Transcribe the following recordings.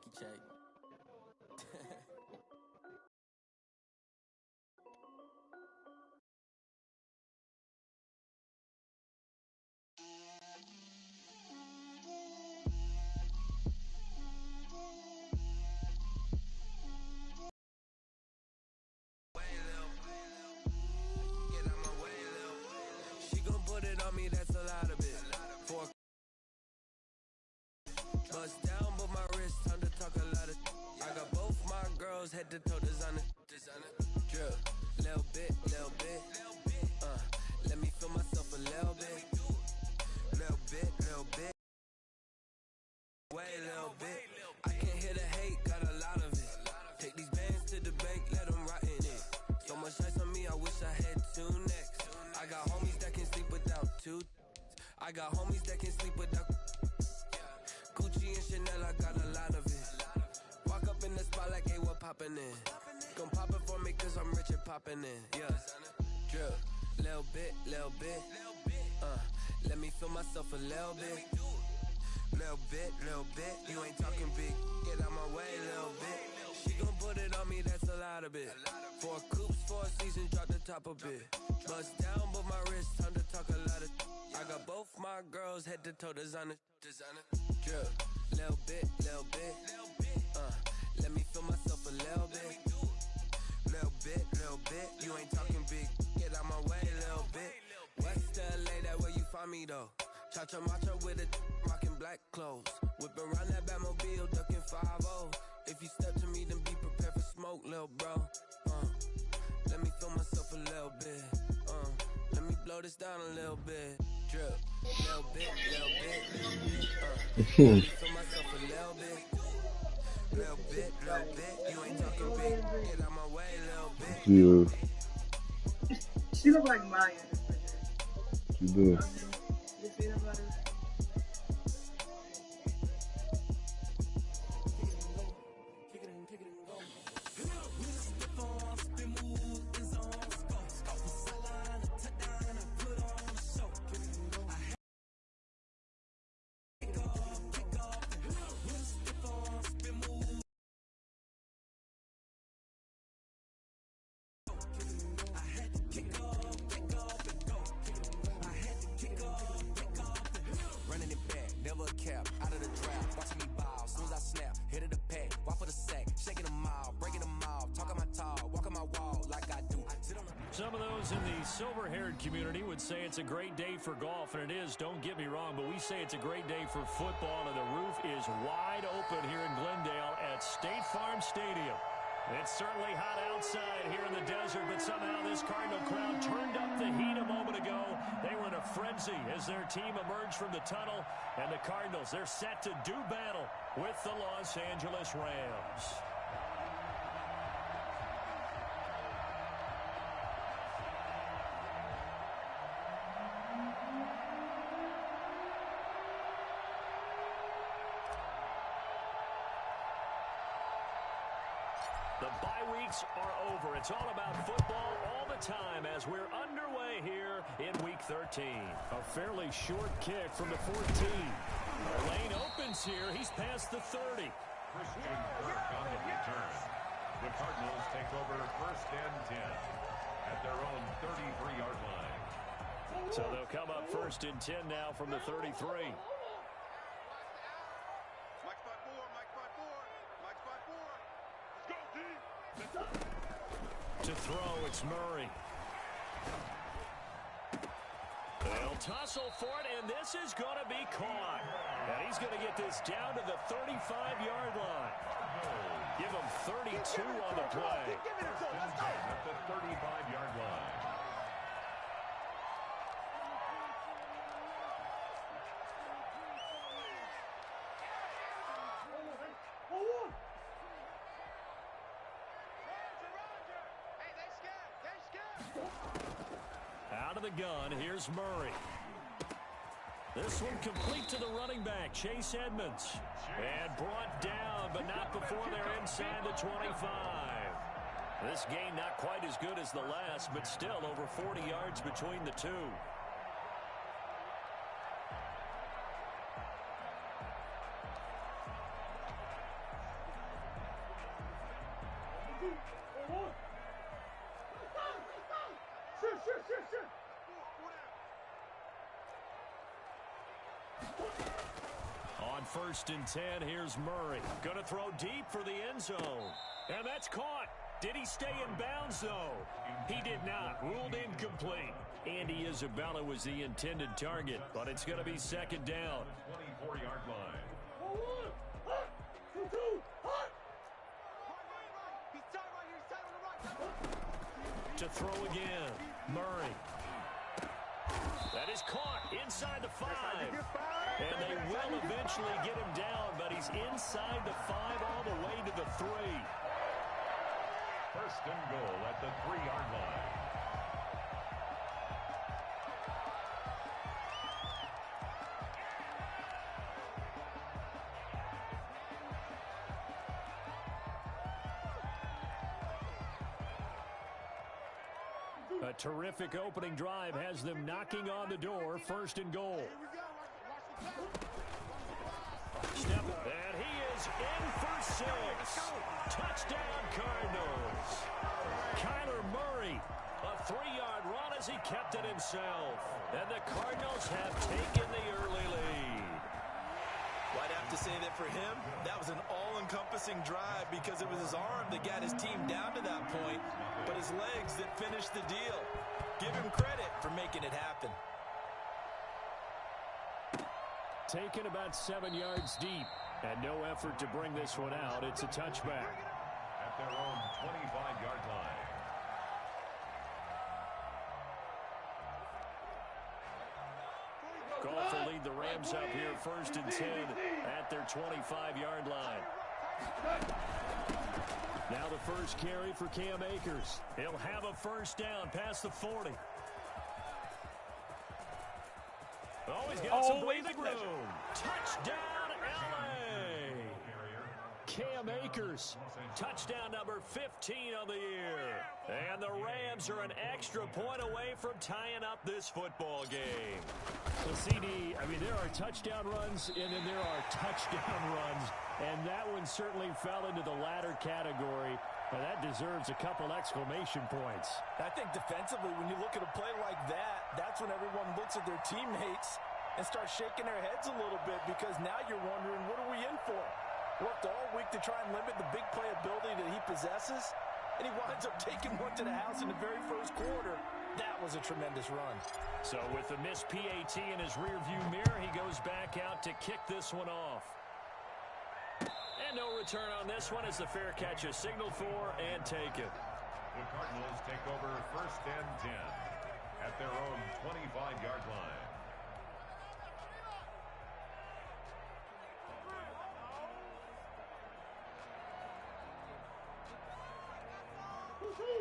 Checky check. That's a lot of it. For bust down, but my wrist, time to talk a lot of. I got both my girls head to toe designer. Drip, little bit. Let me feel myself a little bit. Little bit. Way a little bit. I can't hear the hate, got a lot of it. Take these bands to the bank, let them rot in it. So much ice on me, I wish I had two necks. I got homies that can sleep without two. I got homies that can sleep without Gucci and Chanel, I got a lot of it. Walk up in the spot like, hey, what poppin' in? Gon' pop it for me cause I'm rich and poppin' in, yeah. Drip, little bit. Let me feel myself a little bit. Little bit, you ain't talking big. Get out my way, little bit. She gon' put it on me, that's a lot of it. 4 coops, 4 seasons, drop the top a bit. Bust down, but my wrist, time to talk a lot of. I got both my girls head to toe designer. Drip, little bit. Let me feel myself a little bit. Little bit, you ain't talking big. Get out my way, little bit. West LA, that where you find me though. Cha-cha macha with it, rockin' black clothes. Whip around that Batmobile, ducking 5-0. If you step to me, then be prepared for smoke, little bro. Let me feel myself a little bit. Let me blow this down a little bit. Drip, little bit. Let me feel myself a little bit. Little bit. You ain't talking big. Get out my way, little bit. Yeah. She look like Maya. She do. Some of those in the silver-haired community would say it's a great day for golf, and it is, don't get me wrong, but we say it's a great day for football, and the roof is wide open here in Glendale at State Farm Stadium. It's certainly hot outside here in the desert, but somehow this Cardinal crowd turned up the heat a moment ago. They were in a frenzy as their team emerged from the tunnel, and the Cardinals, they're set to do battle with the Los Angeles Rams. The bye weeks are over. It's all about football all the time as we're underway here in Week 13. A fairly short kick from the 14. The lane opens here. He's past the 30. Christian Kirk on the return. The Cardinals take over 1st and 10 at their own 33-yard line. So they'll come up 1st and 10 now from the 33. To throw, it's Murray. They'll tussle for it, and this is going to be caught. And he's going to get this down to the 35-yard line. Give him 32 on the play. At the 35-yard line. Out of the gun, here's Murray. This one complete to the running back, Chase Edmonds. And brought down, but not before they're inside the 25. This game not quite as good as the last, but still over 40 yards between the two. On 1st and 10, here's Murray. Going to throw deep for the end zone. And that's caught. Did he stay in bounds, though? He did not. Ruled incomplete. Andy Isabella was the intended target, but it's going to be 2nd down. 24-yard line. To throw again. Murray. That is caught inside the 5. And they will eventually get him down, but he's inside the 5 all the way to the 3. 1st and goal at the 3-yard line. A terrific opening drive has them knocking on the door. 1st and goal. Snap it. And he is in for 6. Touchdown, Cardinals. Kyler Murray, a 3-yard run as he kept it himself. And the Cardinals have taken the early lead. Well, I'd have to say that for him, that was an all-encompassing drive because it was his arm that got his team down to that point, but his legs that finished the deal. Give him credit for making it happen. Taken about 7 yards deep, and no effort to bring this one out. It's a touchback. At their own 25-yard line. Goff will lead the Rams up here 1st and 10 at their 25-yard line. Now the first carry for Cam Akers. He'll have a 1st down past the 40. Oh, he's got some breathing room. Touchdown, L.A. Cam Akers, touchdown number 15 on the year. And the Rams are an extra point away from tying up this football game. So, CD, I mean, there are touchdown runs, and then there are touchdown runs. And that one certainly fell into the latter category. And that deserves a couple exclamation points. I think defensively, when you look at a play like that, that's when everyone looks at their teammates and starts shaking their heads a little bit because now you're wondering, what are we in for? Worked all week to try and limit the big play ability that he possesses, and he winds up taking one to the house in the very first quarter. That was a tremendous run. So with the missed PAT in his rearview mirror, he goes back out to kick this one off. And no return on this one as the fair catch is signaled for and taken. The Cardinals take over 1st and 10 at their own 25-yard line.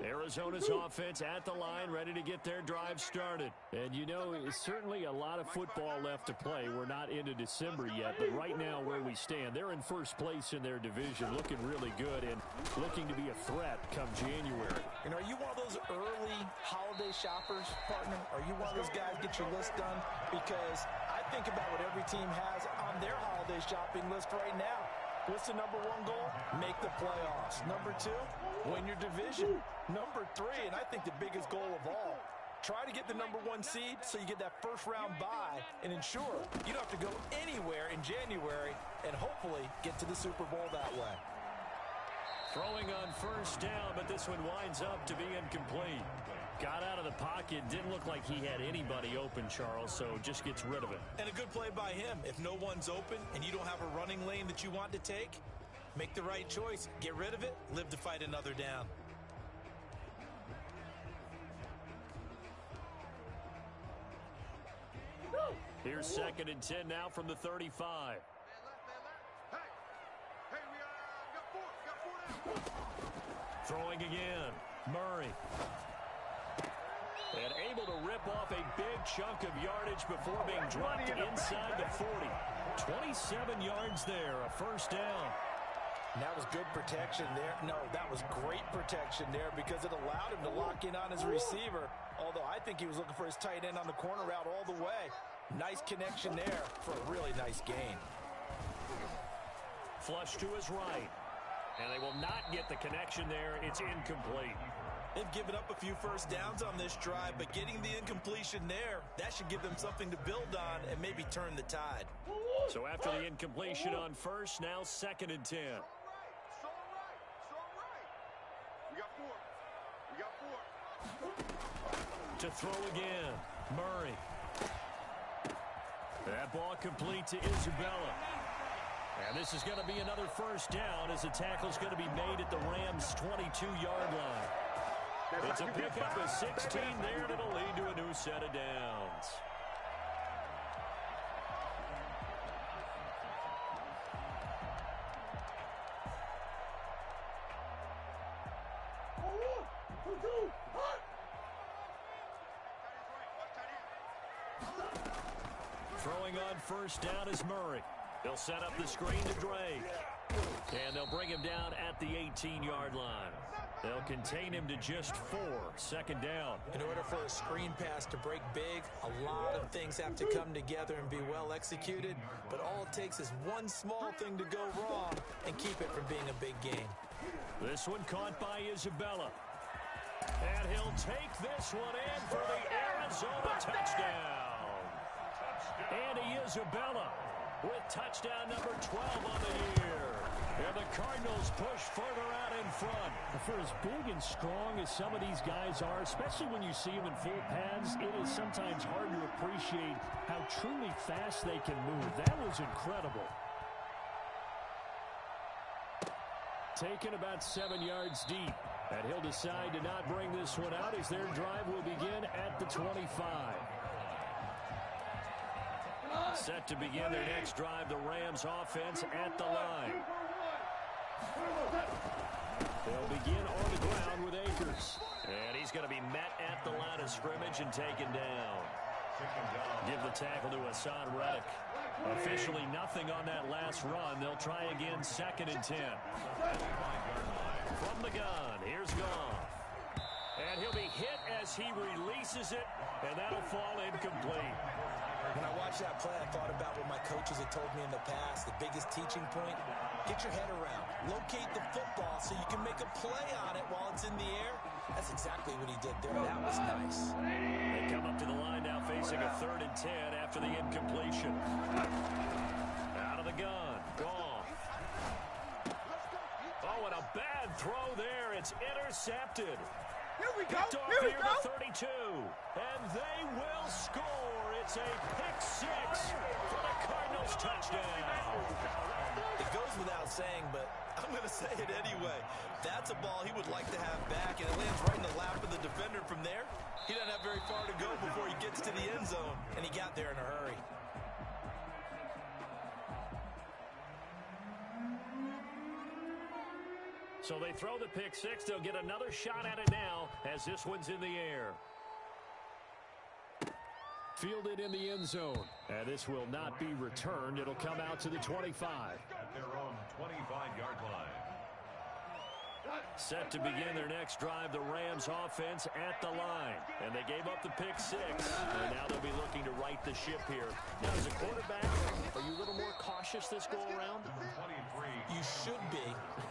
Arizona's offense at the line, ready to get their drive started. And, you know, certainly a lot of football left to play. We're not into December yet, but right now where we stand, they're in 1st place in their division, looking really good and looking to be a threat come January. And are you one of those early holiday shoppers, partner? Are you one of those guys get your list done? Because I think about what every team has on their holiday shopping list right now. What's the number 1 goal? Make the playoffs. Number 2, win your division. Number 3, and I think the biggest goal of all, try to get the number 1 seed so you get that first-round bye and ensure you don't have to go anywhere in January and hopefully get to the Super Bowl that way. Throwing on 1st down, but this one winds up to be incomplete. Got out of the pocket, didn't look like he had anybody open, Charles, so just gets rid of it. And a good play by him. If no one's open and you don't have a running lane that you want to take, make the right choice. Get rid of it, live to fight another down. Here's 2nd and 10 now from the 35. Throwing again. Murray. And able to rip off a big chunk of yardage before being dropped inside the 40. 27 yards there, a 1st down. And that was good protection there. No, that was great protection there because it allowed him to lock in on his receiver. Although I think he was looking for his tight end on the corner route all the way. Nice connection there for a really nice gain. Flush to his right. And they will not get the connection there. It's incomplete. They've given up a few 1st downs on this drive, but getting the incompletion there, that should give them something to build on and maybe turn the tide. So after the incompletion on first, now 2nd and 10. To throw again, Murray. That ball complete to Isabella. And this is going to be another first down as the tackle's going to be made at the Rams' 22-yard line. It's a pickup of 16 there, and it'll lead to a new set of downs. Throwing on first down is Murray. They'll set up the screen to Drake. And they'll bring him down at the 18-yard line. They'll contain him to just 4, 2nd down. In order for a screen pass to break big, a lot of things have to come together and be well executed. But all it takes is one small thing to go wrong and keep it from being a big game. This one caught by Isabella. And he'll take this one in for the Arizona touchdown. Andy Isabella with touchdown number 12 on the year. And the Cardinals push further out in front. For as big and strong as some of these guys are, especially when you see them in full pads, it is sometimes hard to appreciate how truly fast they can move. That was incredible. Taken about 7 yards deep. And he'll decide to not bring this one out as their drive will begin at the 25. Set to begin their next drive, the Rams offense at the line. They'll begin on the ground with Akers. And he's going to be met at the line of scrimmage and taken down. Give the tackle to Hassan Reddick. Officially nothing on that last run. They'll try again, 2nd and 10. From the gun, here's Goff. And he'll be hit as he releases it, and that'll fall incomplete. When I watched that play, I thought about what my coaches had told me in the past. The biggest teaching point, get your head around. Locate the football so you can make a play on it while it's in the air. That's exactly what he did there. That was nice. They come up to the line now facing a 3rd and 10 after the incompletion. Out of the gun, Goff. Oh, and a bad throw there. It's intercepted. Here we go. Picked off Here we near go. the 32. And they will score. It's a pick 6 for the Cardinals touchdown. It goes without saying, but I'm going to say it anyway. That's a ball he would like to have back, and it lands right in the lap of the defender from there. He doesn't have very far to go before he gets to the end zone, and he got there in a hurry. So they throw the pick 6. They'll get another shot at it now as this one's in the air. Fielded in the end zone. And this will not be returned. It'll come out to the 25. At their own 25-yard line. Set to begin their next drive, the Rams offense at the line. And they gave up the pick 6. And now they'll be looking to right the ship here. Now, as a quarterback, are you a little more cautious this go-around? You should be,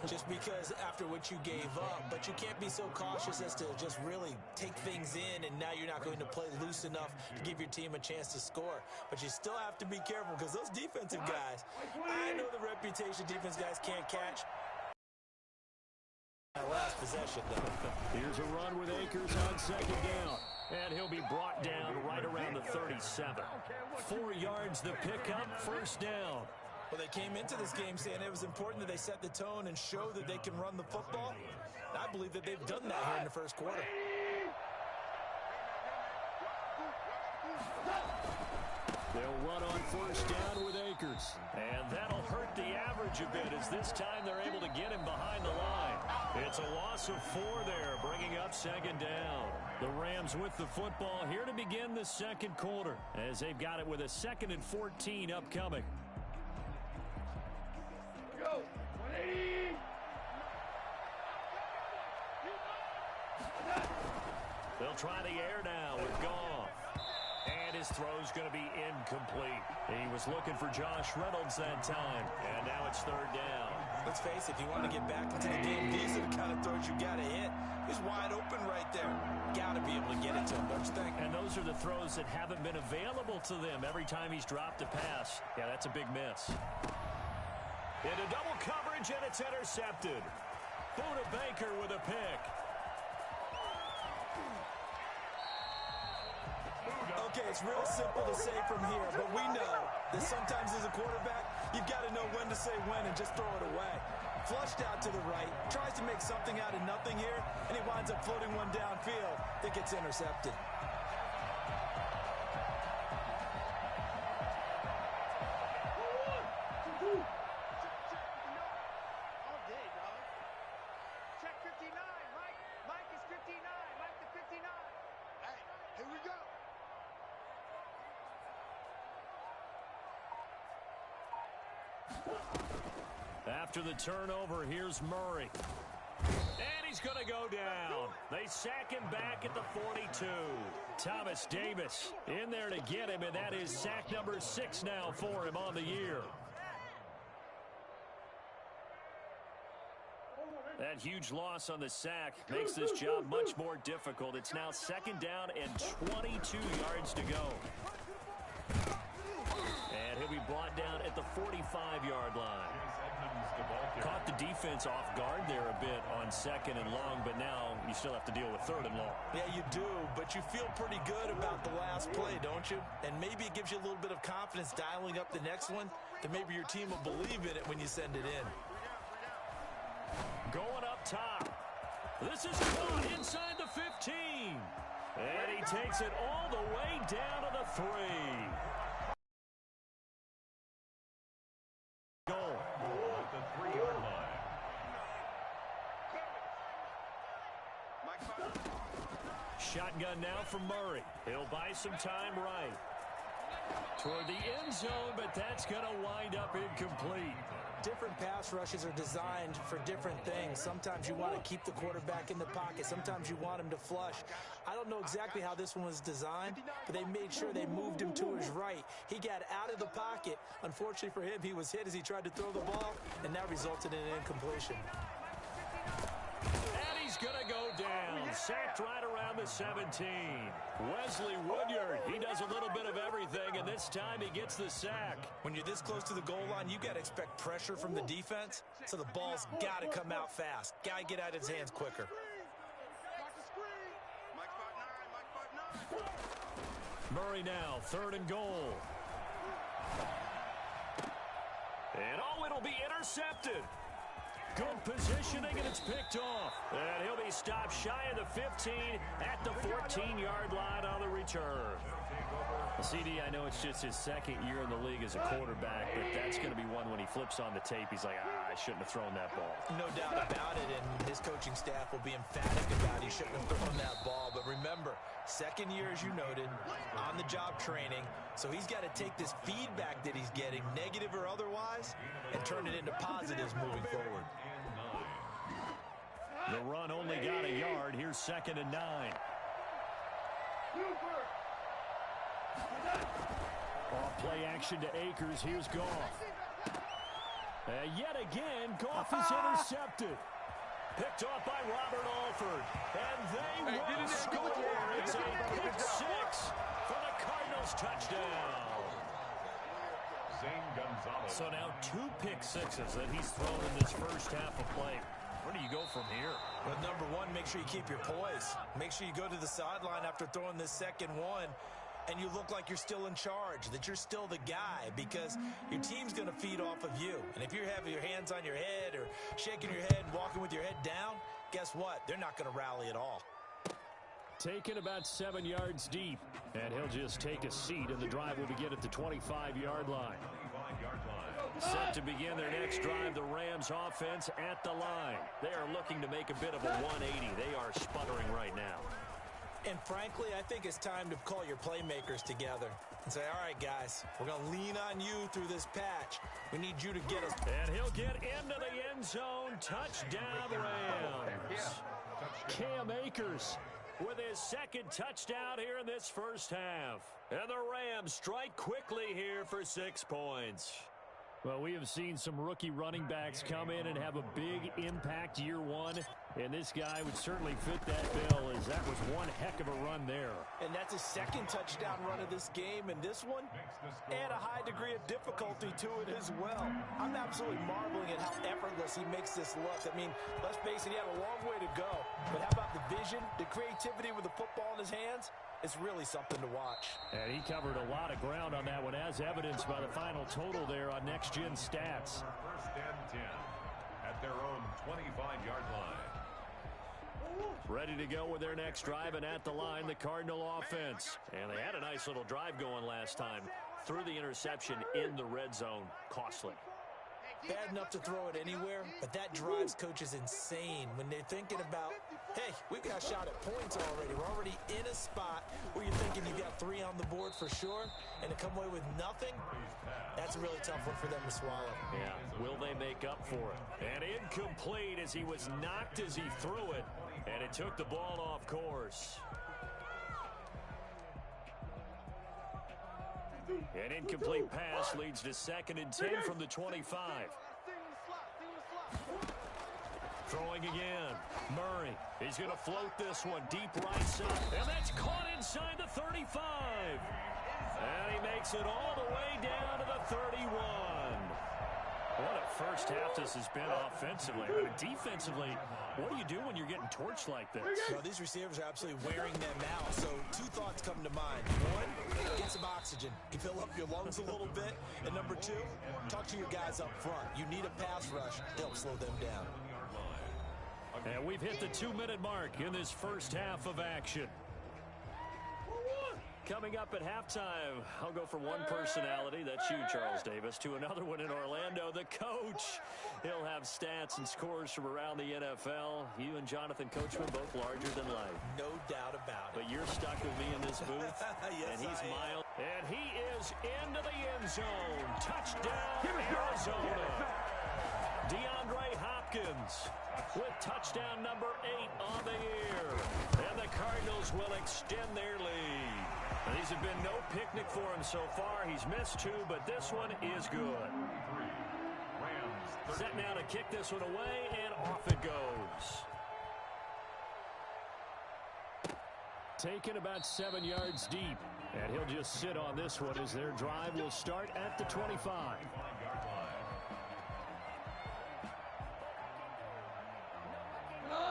just because after what you gave up. But you can't be so cautious as to just really take things in, and now you're not going to play loose enough to give your team a chance to score. But you still have to be careful because those defensive guys, I know the reputation defense guys can't catch. Last possession, though. Here's a run with Akers on 2nd down. And he'll be brought down right around the 37. 4 yards the pickup, 1st down. Well, they came into this game saying it was important that they set the tone and show that they can run the football. I believe that they've done that here in the 1st quarter. They'll run on 1st down with Akers. And that'll hurt the average a bit as this time they're able to get him behind the line. It's a loss of 4 there, bringing up 2nd down. The Rams with the football here to begin the 2nd quarter as they've got it with a 2nd and 14 upcoming. Go. 180. They'll try the air now with Goff. And his throw's going to be incomplete. He was looking for Josh Reynolds that time, and now it's third down. Let's face it, if you want to get back into the game, these are the kind of throws you got to hit. He's wide open right there. Got to be able to get it to him, don't you think? And those are the throws that haven't been available to them every time he's dropped a pass. Yeah, that's a big miss. Into double coverage, and it's intercepted. Buda Baker with a pick. Okay, it's real simple to say from here, but we know that sometimes as a quarterback, you've got to know when to say when and just throw it away. Flushed out to the right, tries to make something out of nothing here, and he winds up floating one downfield that gets intercepted. After the turnover, here's Murray. And he's going to go down. They sack him back at the 42. Thomas Davis in there to get him, and that is sack number 6 now for him on the year. That huge loss on the sack makes this job much more difficult. It's now second down and 22 yards to go. And he'll be brought down at the 45-yard line. Caught the defense off guard there a bit on second and long, but now you still have to deal with third and long. Yeah, you do, but you feel pretty good about the last play, don't you? And maybe it gives you a little bit of confidence dialing up the next one, that maybe your team will believe in it when you send it in. Going up top. This is caught inside the 15. And he takes it all the way down to the 3. Goal. At the 3-yard line. Shotgun now from Murray. He'll buy some time right. Toward the end zone, but that's going to wind up incomplete. Different pass rushes are designed for different things. Sometimes you want to keep the quarterback in the pocket. Sometimes you want him to flush. I don't know exactly how this one was designed, but they made sure they moved him to his right. He got out of the pocket. Unfortunately for him, he was hit as he tried to throw the ball, and that resulted in an incompletion. And he's going to go down. Sacked right around the 17. Wesley Woodyard, he does a little bit of everything, and this time he gets the sack. When you're this close to the goal line, you got to expect pressure from the defense, so the ball's got to come out fast. Got to get out of his hands quicker. Murray now, 3rd and goal. And it'll be intercepted. Good positioning, and it's picked off. And he'll be stopped shy of the 15 at the 14-yard line on the return. CD, I know it's just his second year in the league as a quarterback, but that's going to be one when he flips on the tape, he's like, I shouldn't have thrown that ball. No doubt about it, and his coaching staff will be emphatic about he shouldn't have thrown that ball. But remember, second year, as you noted, on-the-job training, so he's got to take this feedback that he's getting, negative or otherwise, and turn it into positives moving forward. The run only got a yard. Here's 2nd and 9. Off play action to Akers. Here's Goff. Yet again, Goff is intercepted. Picked off by Robert Alford. And they will score. It's a pick 6 for the Cardinals touchdown. Zane Gonzalez. So now 2 pick sixes that he's thrown in this first half of play. Where do you go from here? Well, number one, make sure you keep your poise. Make sure you go to the sideline after throwing this second one, and you look like you're still in charge, that you're still the guy, because your team's going to feed off of you. And if you're having your hands on your head or shaking your head and walking with your head down, guess what? They're not going to rally at all. Taken about 7 yards deep, and he'll just take a seat, and the drive will begin at the 25-yard line. Set to begin their next drive, the Rams offense at the line. They are looking to make a bit of a 180. They are sputtering right now. And frankly, I think it's time to call your playmakers together and say, all right, guys, we're going to lean on you through this patch. We need you to get us. And he'll get into the end zone. Touchdown, Rams. Cam Akers with his second touchdown here in this first half. And the Rams strike quickly here for 6 points. Well, we have seen some rookie running backs come in and have a big impact year one, and this guy would certainly fit that bill, as that was one heck of a run there. And that's his second touchdown run of this game, and this one, add a high degree of difficulty to it as well. I'm absolutely marveling at how effortless he makes this look. I mean, let's face it, he had a long way to go, but how about the vision, the creativity with the football in his hands? It's really something to watch. And he covered a lot of ground on that one, as evidenced by the final total there on Next Gen Stats. First and 10 at their own 25-yard line. Ready to go with their next drive, and at the line, the Cardinal offense. And they had a nice little drive going last time. Threw the interception in the red zone. Costly. Bad enough to throw it anywhere, but that drives coaches insane when they're thinking about, hey, we've got a shot at points already. We're already in a spot where you're thinking you've got 3 on the board for sure, and to come away with nothing, that's a really tough one for them to swallow. Yeah, will they make up for it? And incomplete as he was knocked as he threw it, and it took the ball off course. An incomplete pass leads to 2nd and 10 from the 25. Throwing again. Murray. He's going to float this one deep right side. And that's caught inside the 35. And he makes it all the way down to the 31. What a first half this has been offensively. I mean, defensively, what do you do when you're getting torched like this? Well, these receivers are absolutely wearing them out. So 2 thoughts come to mind. 1, get some oxygen. You fill up your lungs a little bit. And number 2, talk to your guys up front. You need a pass rush to help slow them down. And we've hit the 2-minute mark in this first half of action. Coming up at halftime, I'll go from one personality, that's you, Charles Davis, to another one in Orlando, the coach. He'll have stats and scores from around the NFL. You and Jonathan Coachman both larger than life. No doubt about it. But you're stuck with me in this booth, yes, and he's I am. mild. And he is into the end zone. Touchdown, Arizona. DeAndre Hopkins with touchdown number 8 on the year. And the Cardinals will extend their lead. And these have been no picnic for him so far. He's missed 2, but this one is good. Set now to kick this one away, and off it goes. Taken about 7 yards deep. And he'll just sit on this one as their drive will start at the 25.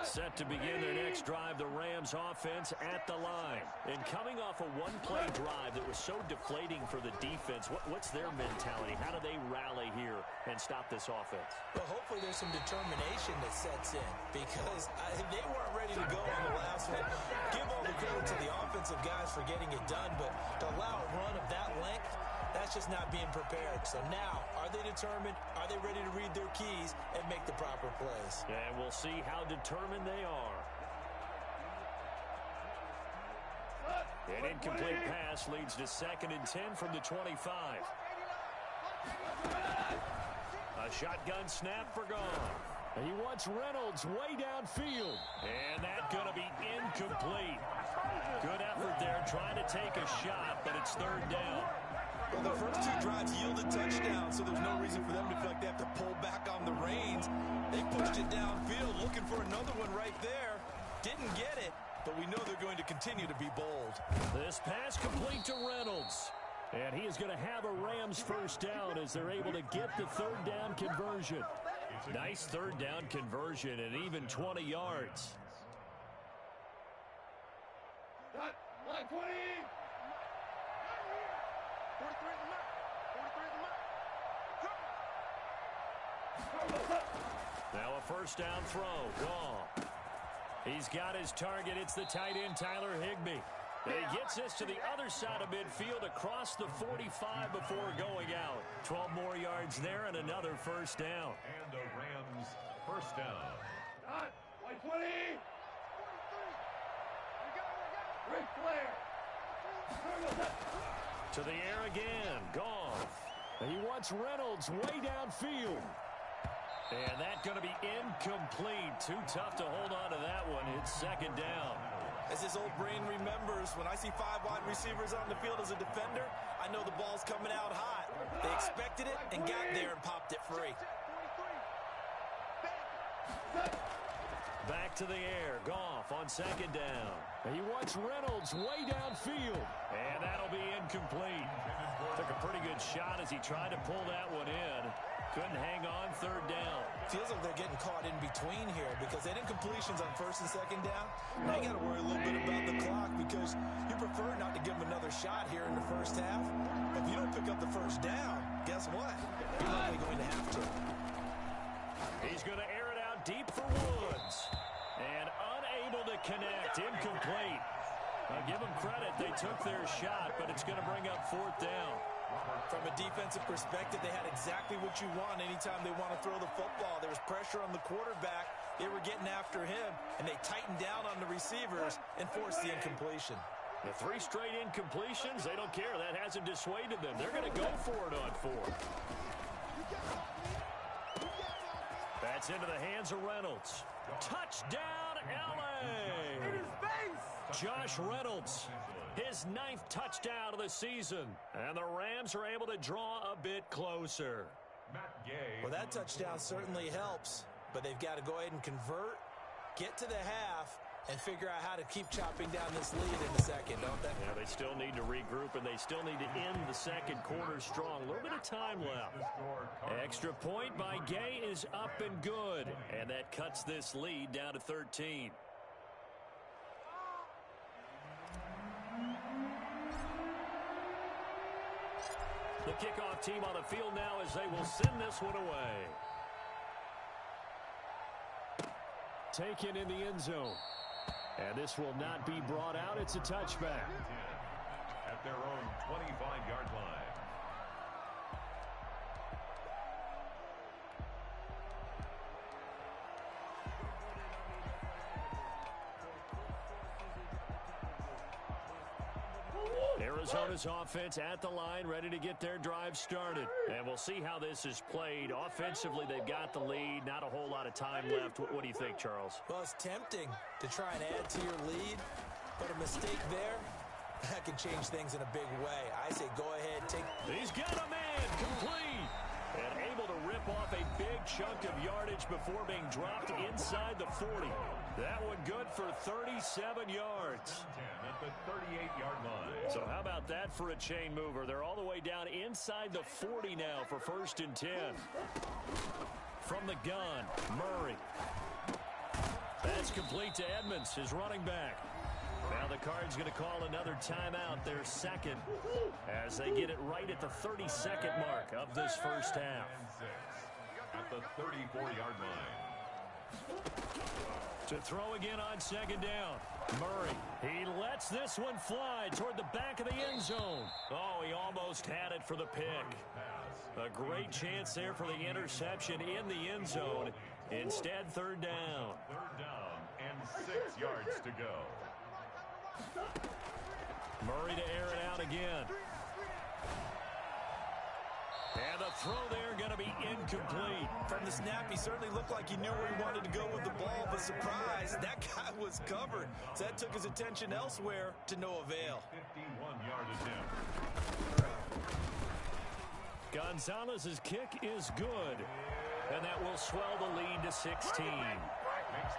Set to begin their next drive, the Rams offense at the line. And coming off a one-play drive that was so deflating for the defense, what's their mentality? How do they rally here and stop this offense? Well, hopefully there's some determination that sets in, because they weren't ready to go on the last one. Give all the credit to the offensive guys for getting it done, but to allow a run of that length, that's just not being prepared. So now, are they determined? Are they ready to read their keys and make the proper plays? And we'll see how determined they are. An incomplete pass leads to 2nd and 10 from the 25. A shotgun snap for gone. He wants Reynolds way downfield. And that's going to be incomplete. Good effort there trying to take a shot, but it's 3rd down. Well, the first 2 drives yielded touchdowns, so there's no reason for them to feel like they have to pull back on the reins. They pushed it downfield, looking for another one right there. Didn't get it, but we know they're going to continue to be bold. This pass complete to Reynolds. And he is going to have a Rams first down as they're able to get the 3rd down conversion. Nice 3rd down conversion and even 20 yards. Line 20. Now a first down throw. Gone. He's got his target. It's the tight end, Tyler Higbee. And he gets this to the other side of midfield across the 45 before going out. 12 more yards there and another first down. And a Rams first down. Line 20. Ric Flair. To the air again. Gone. He wants Reynolds way downfield. And that's going to be incomplete. Too tough to hold on to that one. It's 2nd down. As his old brain remembers, when I see 5 wide receivers on the field as a defender, I know the ball's coming out hot. They expected it and got there and popped it free. Back to the air. Goff on second down. He wants Reynolds way downfield. And that'll be incomplete. Took a pretty good shot as he tried to pull that one in. Couldn't hang on third down. Feels like they're getting caught in between here because they didn't incompletions on first and second down. Now you got to worry a little bit about the clock because you prefer not to give them another shot here in the first half. If you don't pick up the first down, guess what? You're likely going to have to. He's going to air it out deep for Woods. And unable to connect. Incomplete. I'll give them credit. They took their shot, but it's going to bring up fourth down. From a defensive perspective, they had exactly what you want anytime they want to throw the football. There was pressure on the quarterback. They were getting after him, and they tightened down on the receivers and forced the incompletion. The 3 straight incompletions, they don't care. That hasn't dissuaded them. They're going to go for it on 4th. That's into the hands of Reynolds. Touchdown, L.A. Josh Reynolds, his 9th touchdown of the season. And the Rams are able to draw a bit closer. Well, that touchdown certainly helps, but they've got to go ahead and convert, get to the half, and figure out how to keep chopping down this lead in the second, don't they? Yeah, they still need to regroup, and they still need to end the second quarter strong. A little bit of time left. Extra point by Gay is up and good, and that cuts this lead down to 13. The kickoff team on the field now as they will send this one away. Taken in the end zone. And this will not be brought out. It's a touchback. At their own 25-yard line. Arizona's offense at the line, ready to get their drive started. And we'll see how this is played. Offensively, they've got the lead. Not a whole lot of time left. What do you think, Charles? Well, it's tempting to try and add to your lead, but a mistake there, that can change things in a big way. I say go ahead, take... He's got a man, complete. And able to rip off a big chunk of yardage before being dropped inside the 40. That one good for 37 yards. At the 38-yard line. So how about that for a chain mover? They're all the way down inside the 40 now for 1st and 10. From the gun, Murray. That's complete to Edmonds, his running back. Now the Cards going to call another timeout, their second, as they get it right at the 32nd mark of this first half. At the 34-yard line. To throw again on second down. Murray, he lets this one fly toward the back of the end zone. Oh, he almost had it for the pick. A great chance there for the interception in the end zone. Instead, third down. Third down and 6 yards to go. Murray to air it out again. And the throw there going to be incomplete. From the snap, he certainly looked like he knew where he wanted to go with the ball, but surprise, that guy was covered. So that took his attention elsewhere to no avail. 51-yard attempt. Gonzalez's kick is good. And that will swell the lead to 16.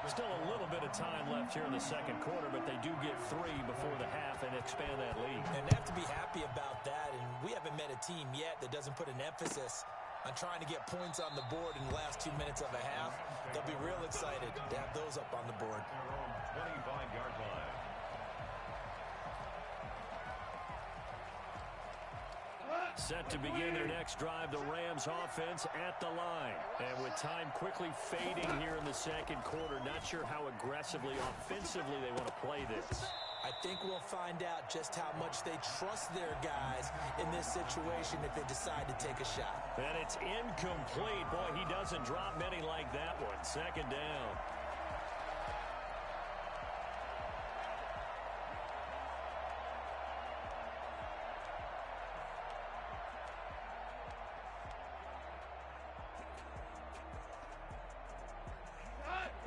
Still a little bit of time left here in the second quarter, but they do get 3 before the half and expand that lead. And they have to be happy about that, and we haven't met a team yet that doesn't put an emphasis on trying to get points on the board in the last 2 minutes of a half. They'll be real excited to have those up on the board. Their own 25-yard line. Set to begin their next drive, the Rams offense at the line. And with time quickly fading here in the second quarter, not sure how aggressively, offensively they want to play this. I think we'll find out just how much they trust their guys in this situation if they decide to take a shot. And it's incomplete. Boy, he doesn't drop many like that one. Second down.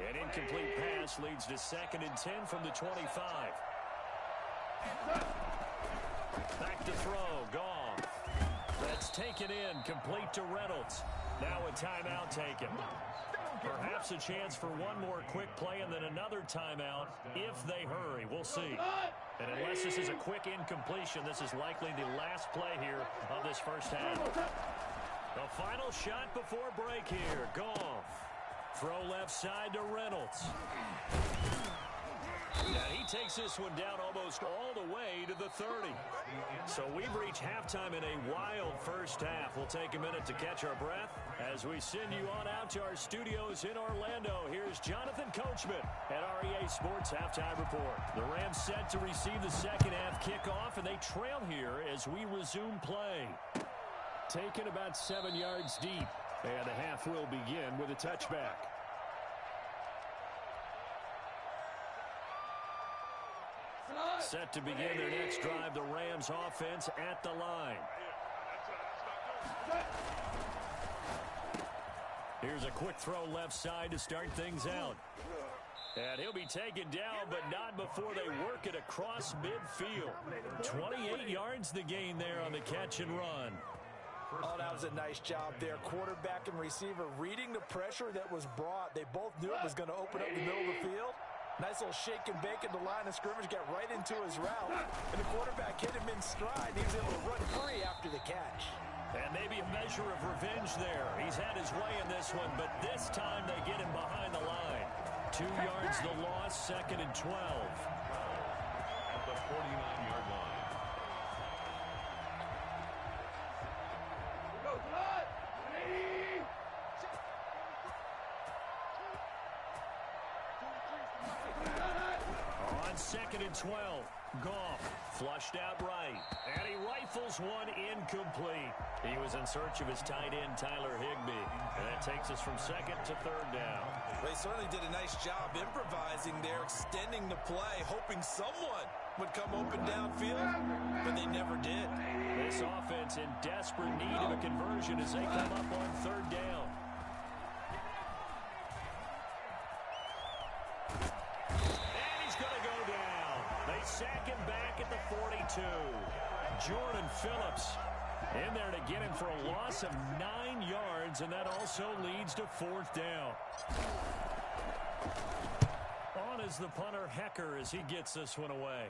An incomplete pass leads to 2nd and 10 from the 25. Back to throw. Goff. That's taken in. Complete to Reynolds. Now a timeout taken. Perhaps a chance for one more quick play and then another timeout if they hurry. We'll see. And unless this is a quick incompletion, this is likely the last play here of this first half. The final shot before break here. Goff. Throw left side to Reynolds. And he takes this one down almost all the way to the 30. So we've reached halftime in a wild first half. We'll take a minute to catch our breath as we send you on out to our studios in Orlando. Here's Jonathan Coachman at REA Sports Halftime Report. The Rams set to receive the second half kickoff, and they trail here as we resume play. Taken about 7 yards deep, and the half will begin with a touchback. Set to begin their next drive, the Rams offense at the line. Here's a quick throw left side to start things out. And he'll be taken down, but not before they work it across midfield. 28 yards the gain there on the catch and run. Oh, that was a nice job there. Quarterback and receiver reading the pressure that was brought. They both knew it was going to open up the middle of the field. Nice little shake and bake at the line of scrimmage, got right into his route. And the quarterback hit him in stride. He was able to run free after the catch. And maybe a measure of revenge there. He's had his way in this one, but this time they get him behind the line. 2 yards the loss, 2nd and 12. At the 49-yard line. On 2nd and 12, Goff flushed out right, and he rifles one incomplete. He was in search of his tight end, Tyler Higbee, and that takes us from 2nd to 3rd down. They certainly did a nice job improvising there, extending the play, hoping someone would come open downfield, but they never did. This offense in desperate need of a conversion as they come up on 3rd down. Sack him back at the 42. Jordan Phillips in there to get him for a loss of 9 yards, and that also leads to 4th down. On is the punter, Hecker, as he gets this one away.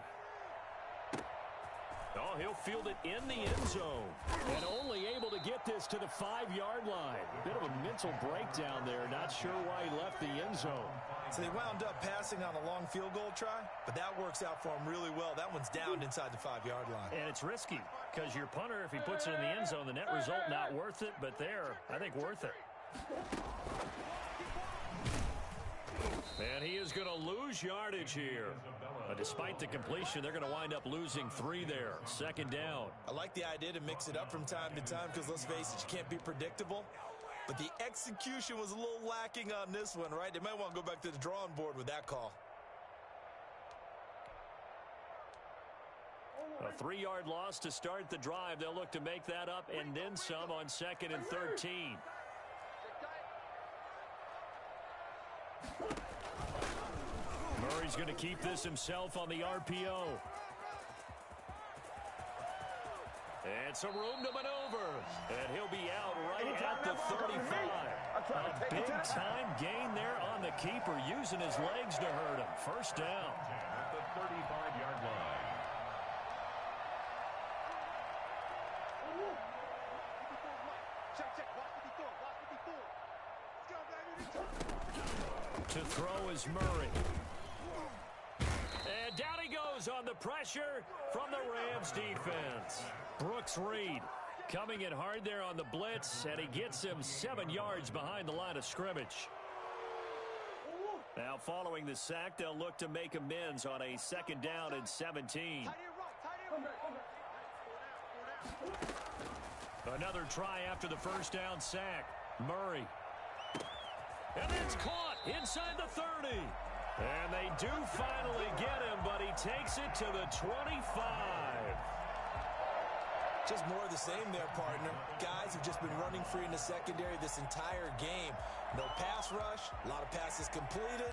Oh, he'll field it in the end zone. And only able to get this to the 5-yard line. Bit of a mental breakdown there. Not sure why he left the end zone. So they wound up passing on a long field goal try, but that works out for him really well. That one's down inside the 5-yard line. And it's risky because your punter, if he puts it in the end zone, the net result not worth it, but there, I think worth it. And he is going to lose yardage here. Despite the completion, they're going to wind up losing 3 there. 2nd down. I like the idea to mix it up from time to time because, let's face it, you can't be predictable. But the execution was a little lacking on this one, right? They might want to go back to the drawing board with that call. A 3-yard loss to start the drive. They'll look to make that up and then some on 2nd and 13. Murray's going to keep this himself on the RPO. And some room to maneuver. And he'll be out right at the 35. A big-time gain there on the keeper, using his legs to hurt him. 1st down. At the 35-yard line. To throw is Murray. And down he goes on the pressure from the Rams defense. Brooks Reed coming in hard there on the blitz, and he gets him 7 yards behind the line of scrimmage. Now following the sack, they'll look to make amends on a 2nd down and 17. Another try after the 1st down sack. Murray. And it's caught inside the 30. And they do finally get him, but he takes it to the 25. Just more of the same there, partner. Guys have just been running free in the secondary this entire game. No pass rush, a lot of passes completed.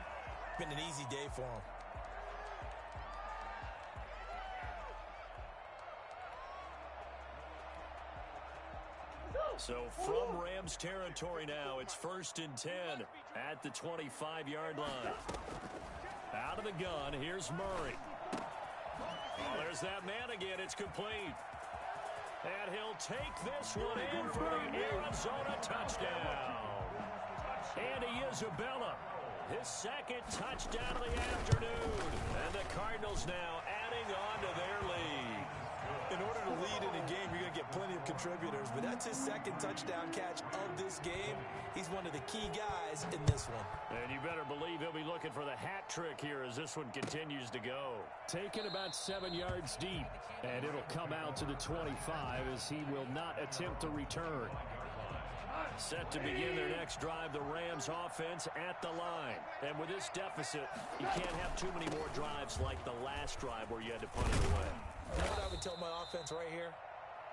Been an easy day for them. So from Rams territory now, it's 1st and 10 at the 25-yard line. Out of the gun, here's Murray. Oh, there's that man again. It's complete. And he'll take this one in for the Arizona touchdown. Andy Isabella, his second touchdown of the afternoon. And the Cardinals now adding on to their lead. In order to lead in a game, you're going to get plenty of contributors, but that's his second touchdown catch of this game. He's one of the key guys in this one. And you better believe he'll be looking for the hat trick here as this one continues to go. Taken about 7 yards deep, and it'll come out to the 25 as he will not attempt to return. Set to begin their next drive, the Rams offense at the line. And with this deficit, you can't have too many more drives like the last drive where you had to punt it away. You know what I would tell my offense right here?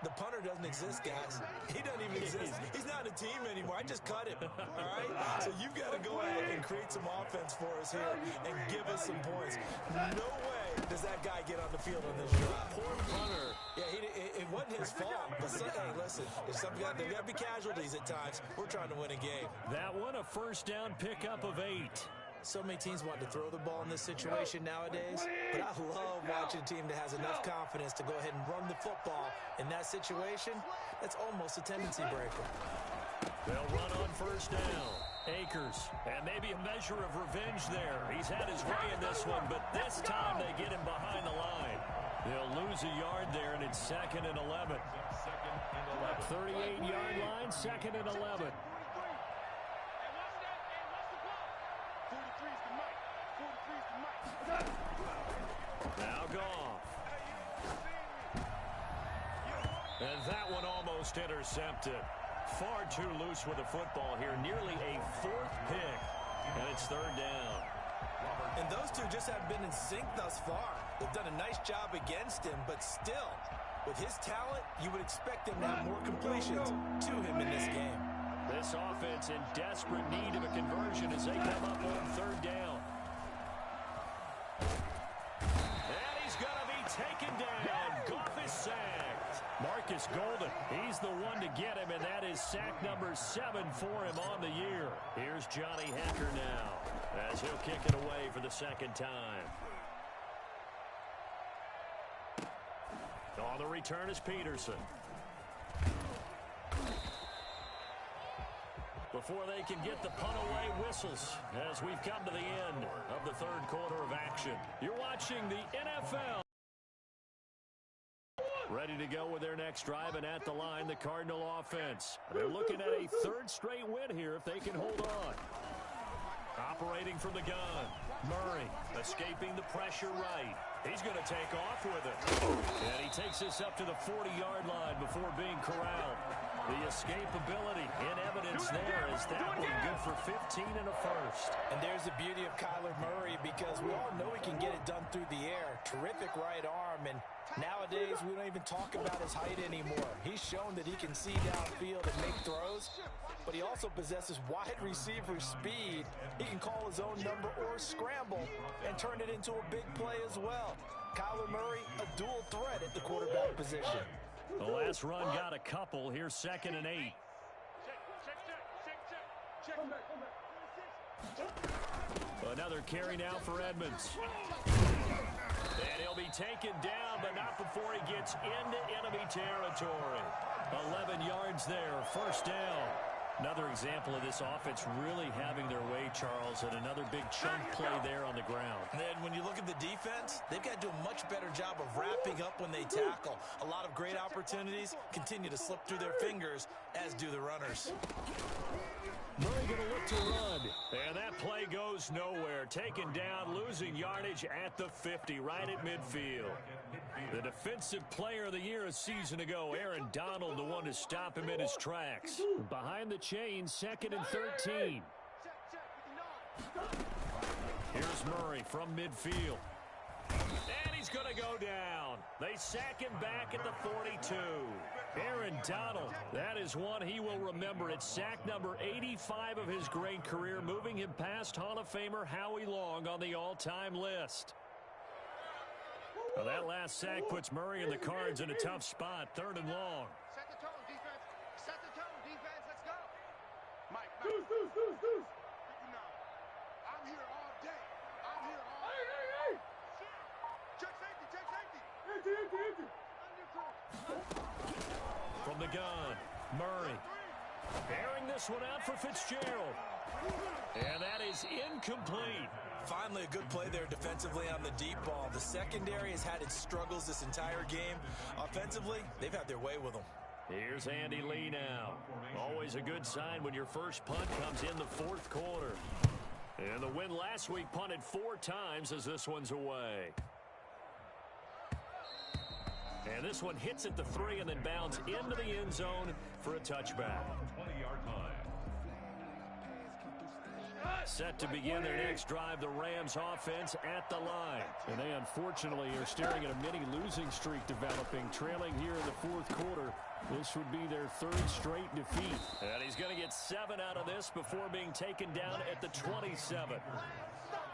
The punter doesn't exist, guys. He doesn't even exist. He's not a team anymore. I just cut him, all right? So you've got to go ahead and create some offense for us here and give us some points. No way does that guy get on the field on this drive. Poor punter. Yeah, it wasn't his fault. But hey, listen, there's got to be casualties at times. We're trying to win a game. That one, a first down pickup of 8. So many teams want to throw the ball in this situation nowadays, but I love watching a team that has enough confidence to go ahead and run the football. In that situation, that's almost a tendency breaker. They'll run on first down. Akers, and maybe a measure of revenge there. He's had his way in this one, but this time they get him behind the line. They'll lose a yard there, and it's 2nd and 11. 38-yard line, 2nd and 11. Now Goff. And that one almost intercepted. Far too loose with the football here. Nearly a 4th pick. And it's 3rd down. And those two just haven't been in sync thus far. They've done a nice job against him, but still, with his talent, you would expect him to have more completions to him in this game. This offense in desperate need of a conversion as they come up on 3rd down. And he's going to be taken down. Goff is sacked. Marcus Golden, he's the one to get him, and that is sack number 7 for him on the year. Here's Johnny Hecker now as he'll kick it away for the 2nd time. On the return is Peterson. Before they can get the punt away, whistles as we've come to the end of the 3rd quarter of action. You're watching the NFL. Ready to go with their next drive, and at the line, the Cardinal offense. They're looking at a 3rd straight win here if they can hold on. Operating from the gun. Murray escaping the pressure right. He's going to take off with it. And he takes this up to the 40-yard line before being corralled. The escapability in evidence there as that one good for 15 and a first. And there's the beauty of Kyler Murray because we all know he can get it done through the air. Terrific right arm, and nowadays we don't even talk about his height anymore. He's shown that he can see downfield and make throws, but he also possesses wide receiver speed. He can call his own number or scramble and turn it into a big play as well. Kyler Murray, a dual threat at the quarterback position. The last run got a couple. Here's 2nd and 8. Another carry now for Edmonds. And he'll be taken down, but not before he gets into enemy territory. 11 yards there, 1st down. Another example of this offense really having their way, Charles, and another big chunk play there on the ground. And then when you look at the defense, they've got to do a much better job of wrapping up when they tackle. A lot of great opportunities continue to slip through their fingers, as do the runners. Murray going to look to run. And that play goes nowhere. Taken down, losing yardage at the 50, right at midfield. The defensive player of the year a season ago, Aaron Donald, the one to stop him in his tracks. Behind the chains, 2nd and 13. Here's Murray from midfield. And he's going to go down. They sack him back at the 42. Aaron Donald, that is one he will remember. It's sack number 85 of his great career, moving him past Hall of Famer Howie Long on the all-time list. Well, that last sack puts Murray and the Cards in a tough spot, 3rd and long. Set the tone, defense. Set the tone, defense. Let's go. Mike. Deuce. I'm here all day. I'm here all day. Check safety. Empty. From the gun, Murray. Airing this one out for Fitzgerald. And that is incomplete. Finally, a good play there defensively on the deep ball. The secondary has had its struggles this entire game. Offensively, they've had their way with them. Here's Andy Lee now. Always a good sign when your first punt comes in the 4th quarter. And the win last week punted 4 times as this one's away. And this one hits at the 3 and then bounds into the end zone for a touchback. 20-yard line. Set to begin their next drive, the Rams offense at the line. And they unfortunately are staring at a mini losing streak developing, trailing here in the 4th quarter. This would be their 3rd straight defeat. And he's going to get 7 out of this before being taken down at the 27.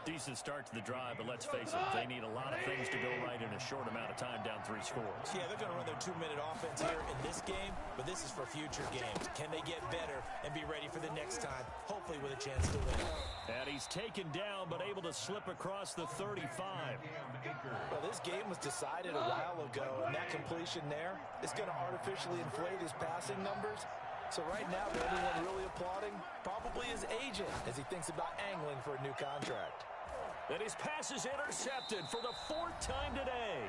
Decent start to the drive, but let's face it, they need a lot of things to go right in a short amount of time, down 3 scores. Yeah, they're going to run their 2-minute offense here in this game, but this is for future games. Can they get better and be ready for the next time, hopefully with a chance to win? And he's taken down, but able to slip across the 35. Well, this game was decided a while ago, and that completion there is going to artificially inflate his passing numbers. So right now, the only one really applauding probably his agent as he thinks about angling for a new contract. And his pass is intercepted for the 4th time today.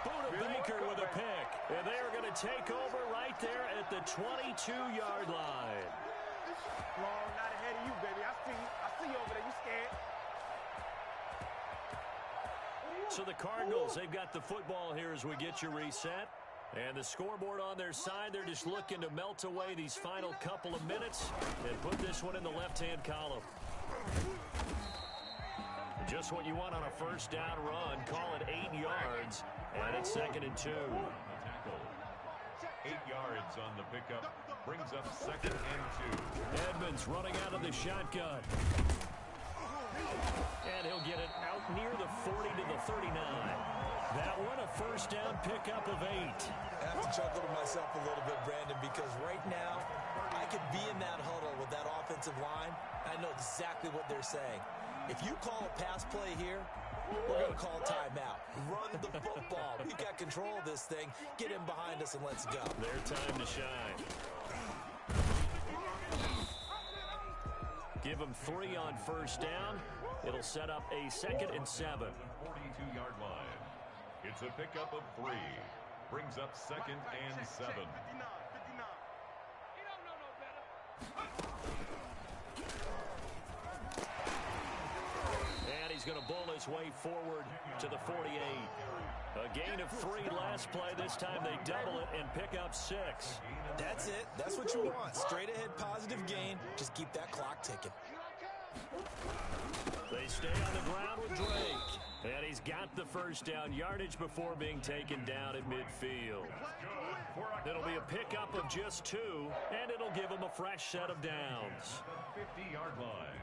Buda Baker with a pick. And they are going to take over right there at the 22-yard line. Wrong, not ahead of you, baby. I see you over there. You scared. So the Cardinals, they've got the football here as we get you reset. And the scoreboard on their side, they're just looking to melt away these final couple of minutes and put this one in the left-hand column. Just what you want on a first down run. Call it 8 yards, and it's 2nd and 2. 8 yards on the pickup. Brings up 2nd and 2. Edmonds running out of the shotgun. And he'll get it out near the 40 to the 39. That one a first down pickup of 8. I have to chuckle to myself a little bit, Brandon, because right now I could be in that huddle with that offensive line. I know exactly what they're saying. If you call a pass play here, we're going to call timeout. Run the football. We've got control of this thing. Get him behind us and let's go. Their time to shine. Give them 3 on first down. It'll set up a 2nd and 7. 42-yard line. It's a pickup of 3. Brings up 2nd and 7. And he's going to bull his way forward to the 48. A gain of 3 last play. This time they double it and pick up 6. That's it. That's what you want. Straight ahead positive gain. Just keep that clock ticking. They stay on the ground with Drake. And he's got the first down yardage before being taken down at midfield. It'll be a pickup of just 2, and it'll give him a fresh set of downs. 50-yard line.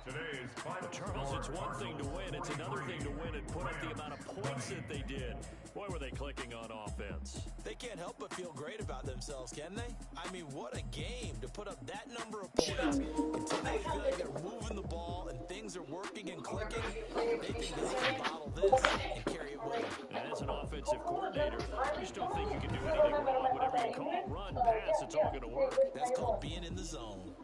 Today's final Charles, it's one thing to win. It's another thing to win and put up the amount of points that they did. Boy, were they clicking on offense. They can't help but feel great about themselves, can they? I mean, what a game to put up that number of points. Until they feel like they're moving the ball and things are working and clicking, they think that they can bottle this and carry it with them. And as an offensive coordinator, you still think you can do anything wrong. Whatever you call, run, pass, it's all going to work. That's called being in the zone.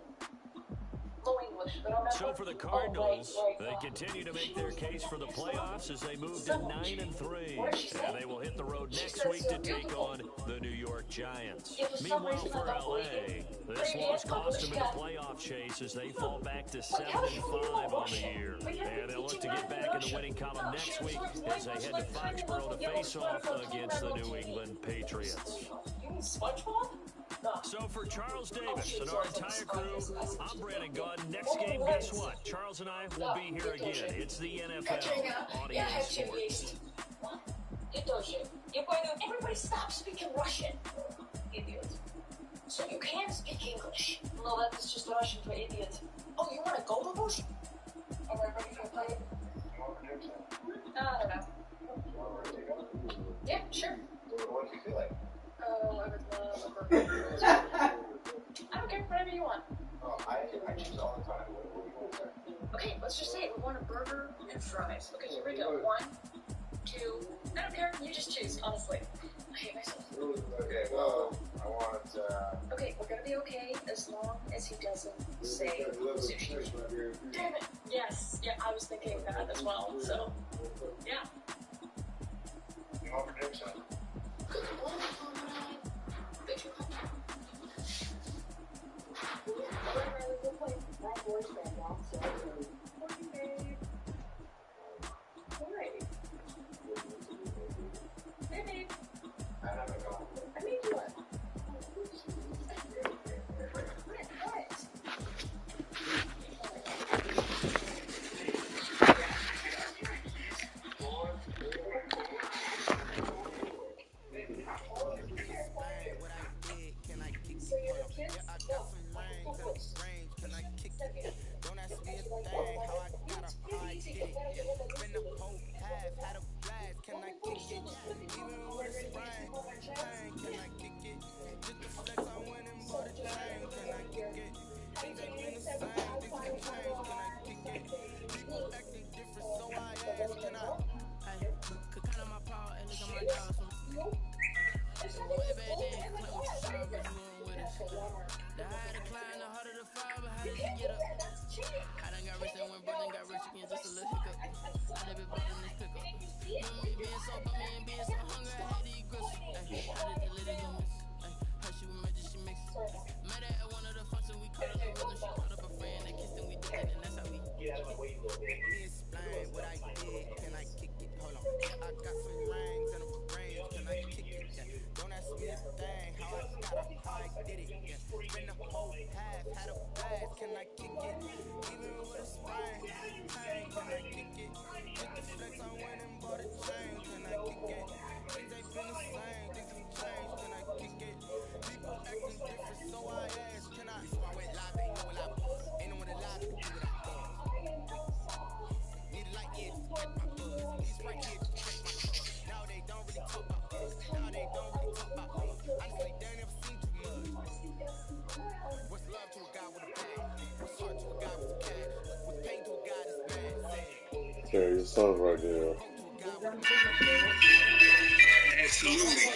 So for the Cardinals, they continue to make their case for the playoffs as they move to 9-3. And they will hit the road next week to take on the New York Giants. Meanwhile for L.A., this loss cost them in the playoff chase as they fall back to 7-5 on the year. And they'll look to get back in the winning column next week as they head to Foxborough to face off against the New England Patriots. So for Charles Davis and our entire crew, I'm Brandon Gaudin. Next game, guess what? Charles and I will be here again. It's the NFL on EA Sports. Everybody stop speaking Russian, idiot. So you can speak English. No, that is just Russian for idiot. Oh, you want to go to Bush? Are we ready for the play? I don't know. Yeah, sure. What do you feel like? Oh, I would love a burger. I don't care, whatever you want. Oh, I choose all the time. What do you want, sir? Okay, let's just say it. We want a burger and fries. Okay, here we go. 1, 2. I don't care. You just choose, honestly. I hate myself. Okay, well, I want, Okay, we're gonna be okay as long as he doesn't say sushi. Damn it. Yes. Yeah, I was thinking that as well. So, yeah. you want for dinner, son? Okay, your son's right there. Absolutely.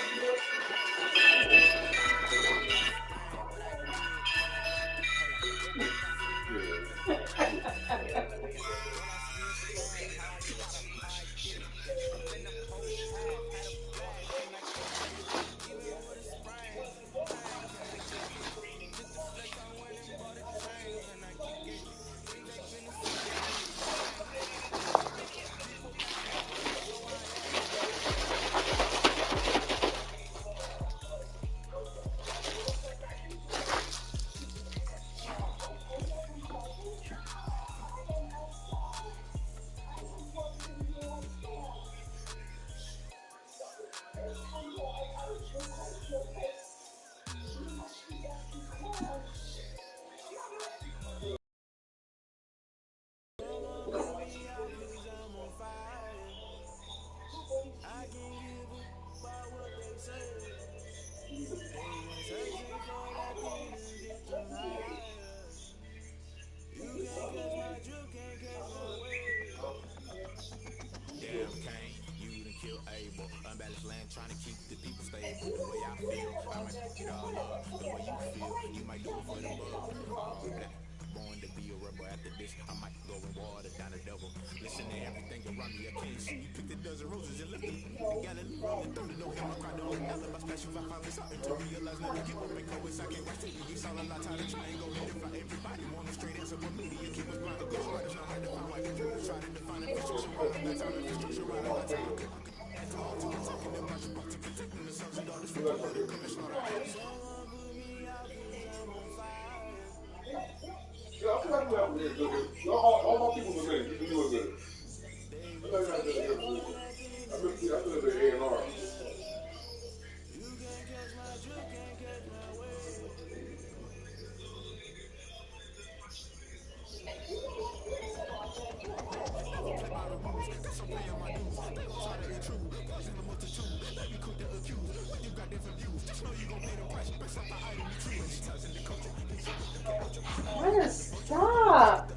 Brother, stop!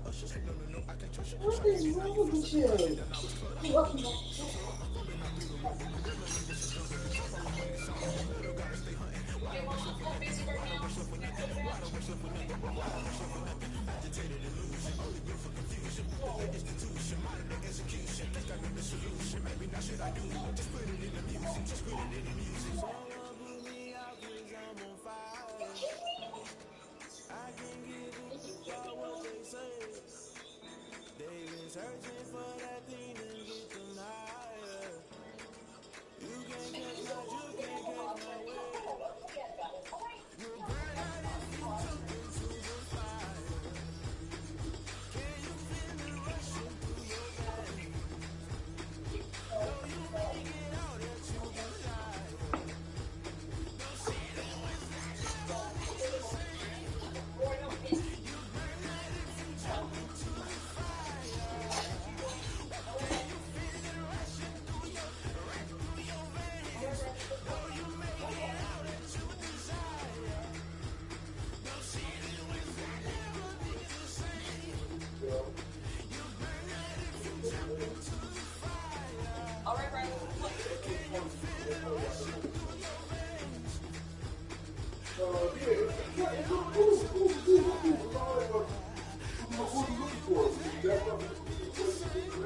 What is wrong with you?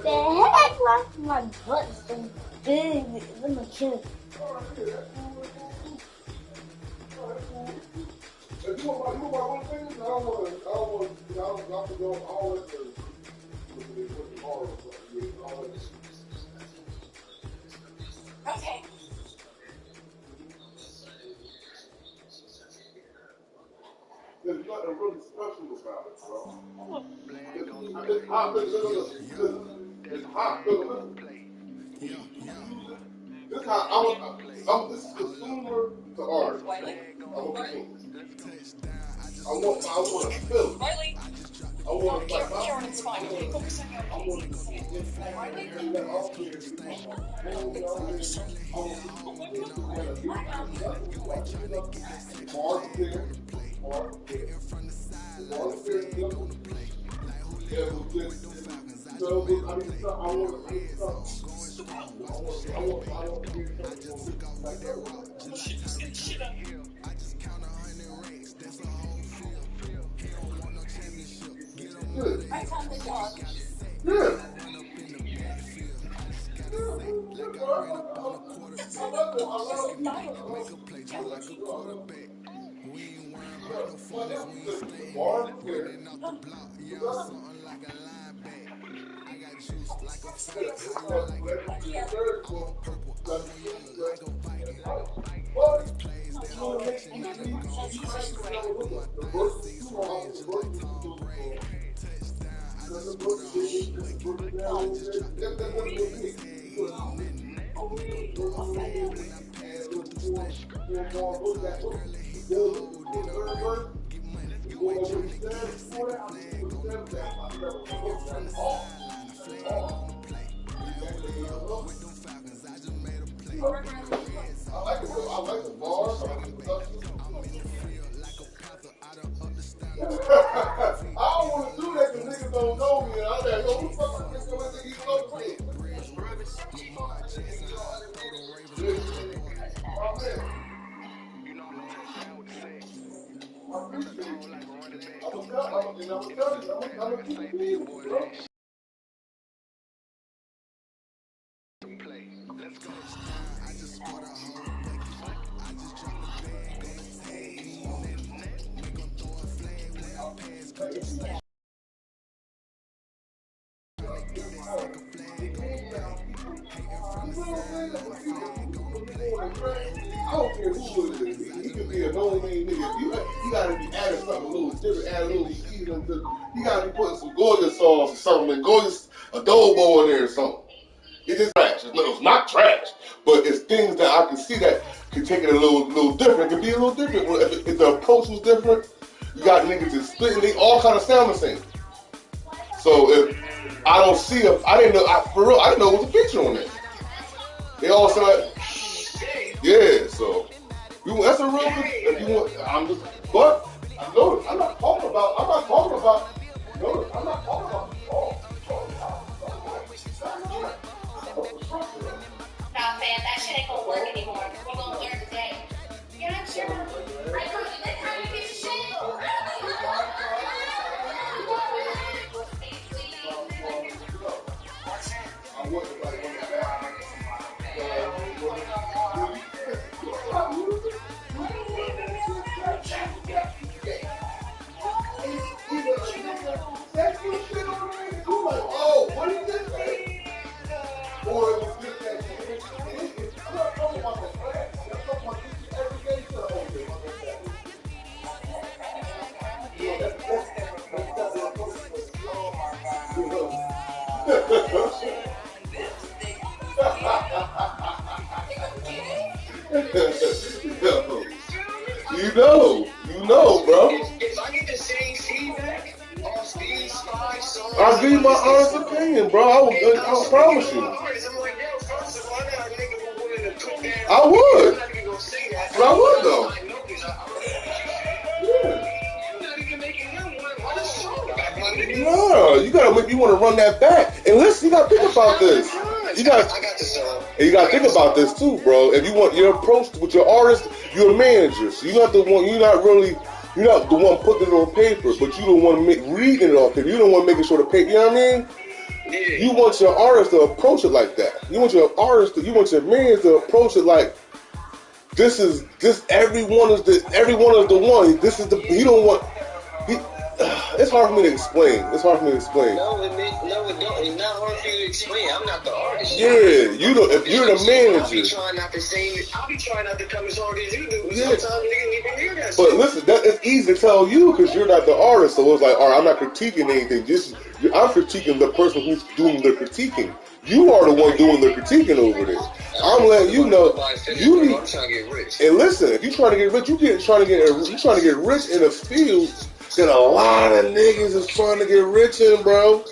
The heck, my butt's so big. Let me kill. Okay. There's nothing really special about it, bro. It's hot. It's hot. This is how I'm this is consumer to art. I'm a consumer. I want to feel it. I want to like Karen, it's fine. Okay, focus on your I don't care who it is. He could be a no-name nigga. You gotta be adding something a little different, add a little seasoning to. You gotta be putting some Goya sauce or something, Goya adobo in there or something. It is trash. It's not trash, but it's things that I can see that can take it a little different. It can be a little different. If the approach was different, you got niggas just splitting. They all kind of sound the same. So if I don't see him, I didn't know. For real, I didn't know it was a picture on there. They all said like, yeah. So that's a real good. If you want, I'm just. But I noticed I'm not talking about. Notice I'm not talking about the ball. Nah, fam, that shit ain't gonna work anymore. We're gonna learn today. Yeah, I'm sure. I told you, that's how you get shit. I wasn't like on the back. Oh, what is this thing? Or it was just that shit. I'm not talking about the class. I'm talking about this everyday stuff. You know, bro. If I get the same feedback off these 5 songs, I'll give you my honest opinion, bro. I promise you. I would. But I would, though. No, you want to run that back. And listen, you got to think about this. You got to think about this too, bro. If you want your approach with your artist, you're a manager, so you're not the one putting it on paper, but you don't want to reading it off paper. You don't want making sure the paper. You know what I mean? Yeah. You want your artist to approach it like that. You want your man to approach it like everyone is the one. This is the he don't want. It's hard for me to explain. No, it don't. It's not hard for you to explain. I'm not the artist. Yeah, if you're the manager. I'll be trying not to come as hard as you do. But sometimes niggas even hear that. But listen, it's easy to tell you because you're not the artist. So it's like, all right, I'm not critiquing anything. I'm critiquing the person who's doing the critiquing. You are the one doing the critiquing over there. I'm letting you know. I'm trying to get rich. And listen, if you're trying to get rich, you're trying to get rich in a field that a lot of niggas is trying to get rich in, bro.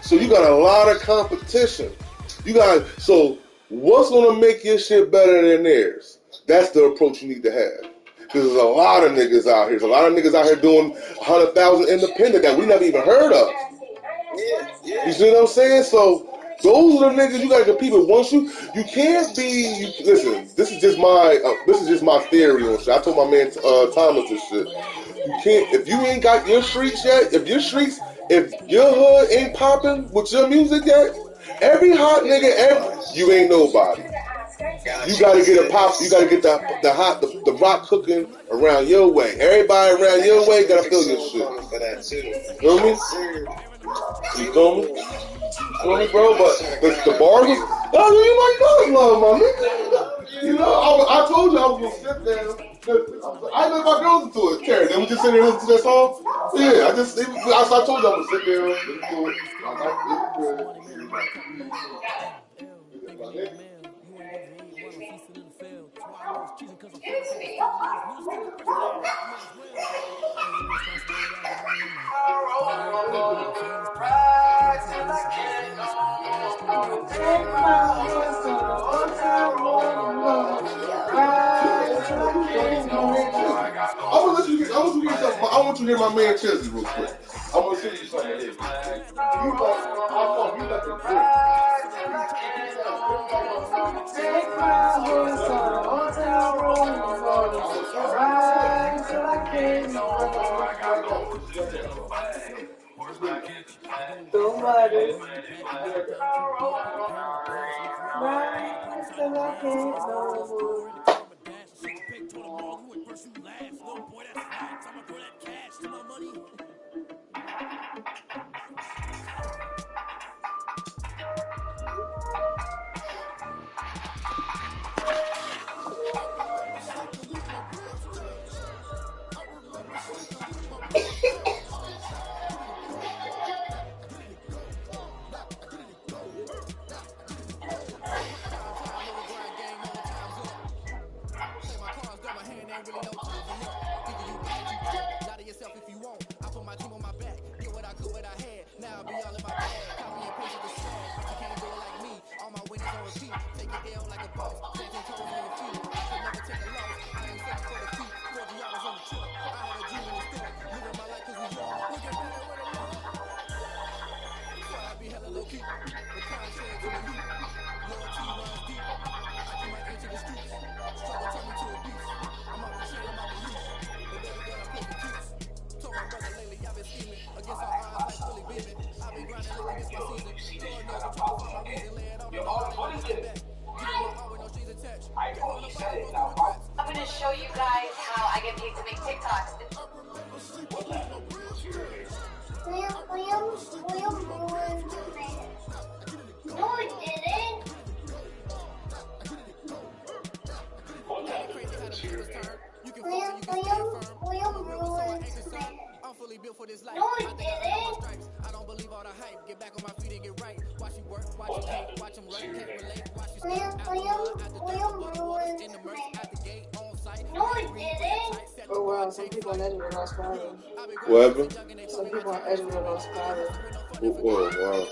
So you got a lot of competition. So what's gonna make your shit better than theirs? That's the approach you need to have. Because there's a lot of niggas out here. There's a lot of niggas out here doing 100,000 independent that we never even heard of. Yeah. You see what I'm saying? So those are the niggas you gotta compete with. You can't be. Listen, this is just my theory on shit. I told my man Thomas this shit. You can't if you ain't got your streets yet. If your hood ain't popping with your music yet, every hot nigga, you ain't nobody. You gotta get a pop. You gotta get the rock cooking around your way. Everybody around your way gotta feel your shit. Feel me? You feel me? Feel me, bro? But the bars was, you might know love, my nigga. You know, I told you I was gonna sit there. I let my girls into it. Carrie, then we just sit there and listen to that song. Yeah, I told you I was gonna sit there and listen to it. I want you to hear my man Chesney real quick. I want to see you something here. You like the drink. Take my horse on a hotel room. Ride till I can't Somebody. Ride till I can't no more. The crowd shared to the youth. Loyalty runs deep. I keep my ear to the streets. Struggle turned me to a beast. I'm off the chain, I'm off the leash. But baby girl, I'm play for keeps. Told my brother lately, I've been scheming. Against all odds, like fully beaming. I've been grinding lately, this my season. Lord knows I'm trying to find my reason. Lay it on me, now I ain't never step back. Giving my all with no strings attached. Can't hold nobody, roll through the cracks. I'm gonna show you guys how I get paid to make TikToks. William ruined it. No, it didn't. William ruined it. I'm fully built for this life. No, it I think I earned all my didn't. stripes. I don't believe all the hype. Get back on my feet and get right. Watch you work, watch you hate, watch them run, can't relate. Watch you step out the mud, out the dirt, above the waters, in the merch, at the gate, on site. No, it didn't. Oh wow, some people on Edgewood lost father. What happened? Some people on Edgewood lost father. Whoa, wow.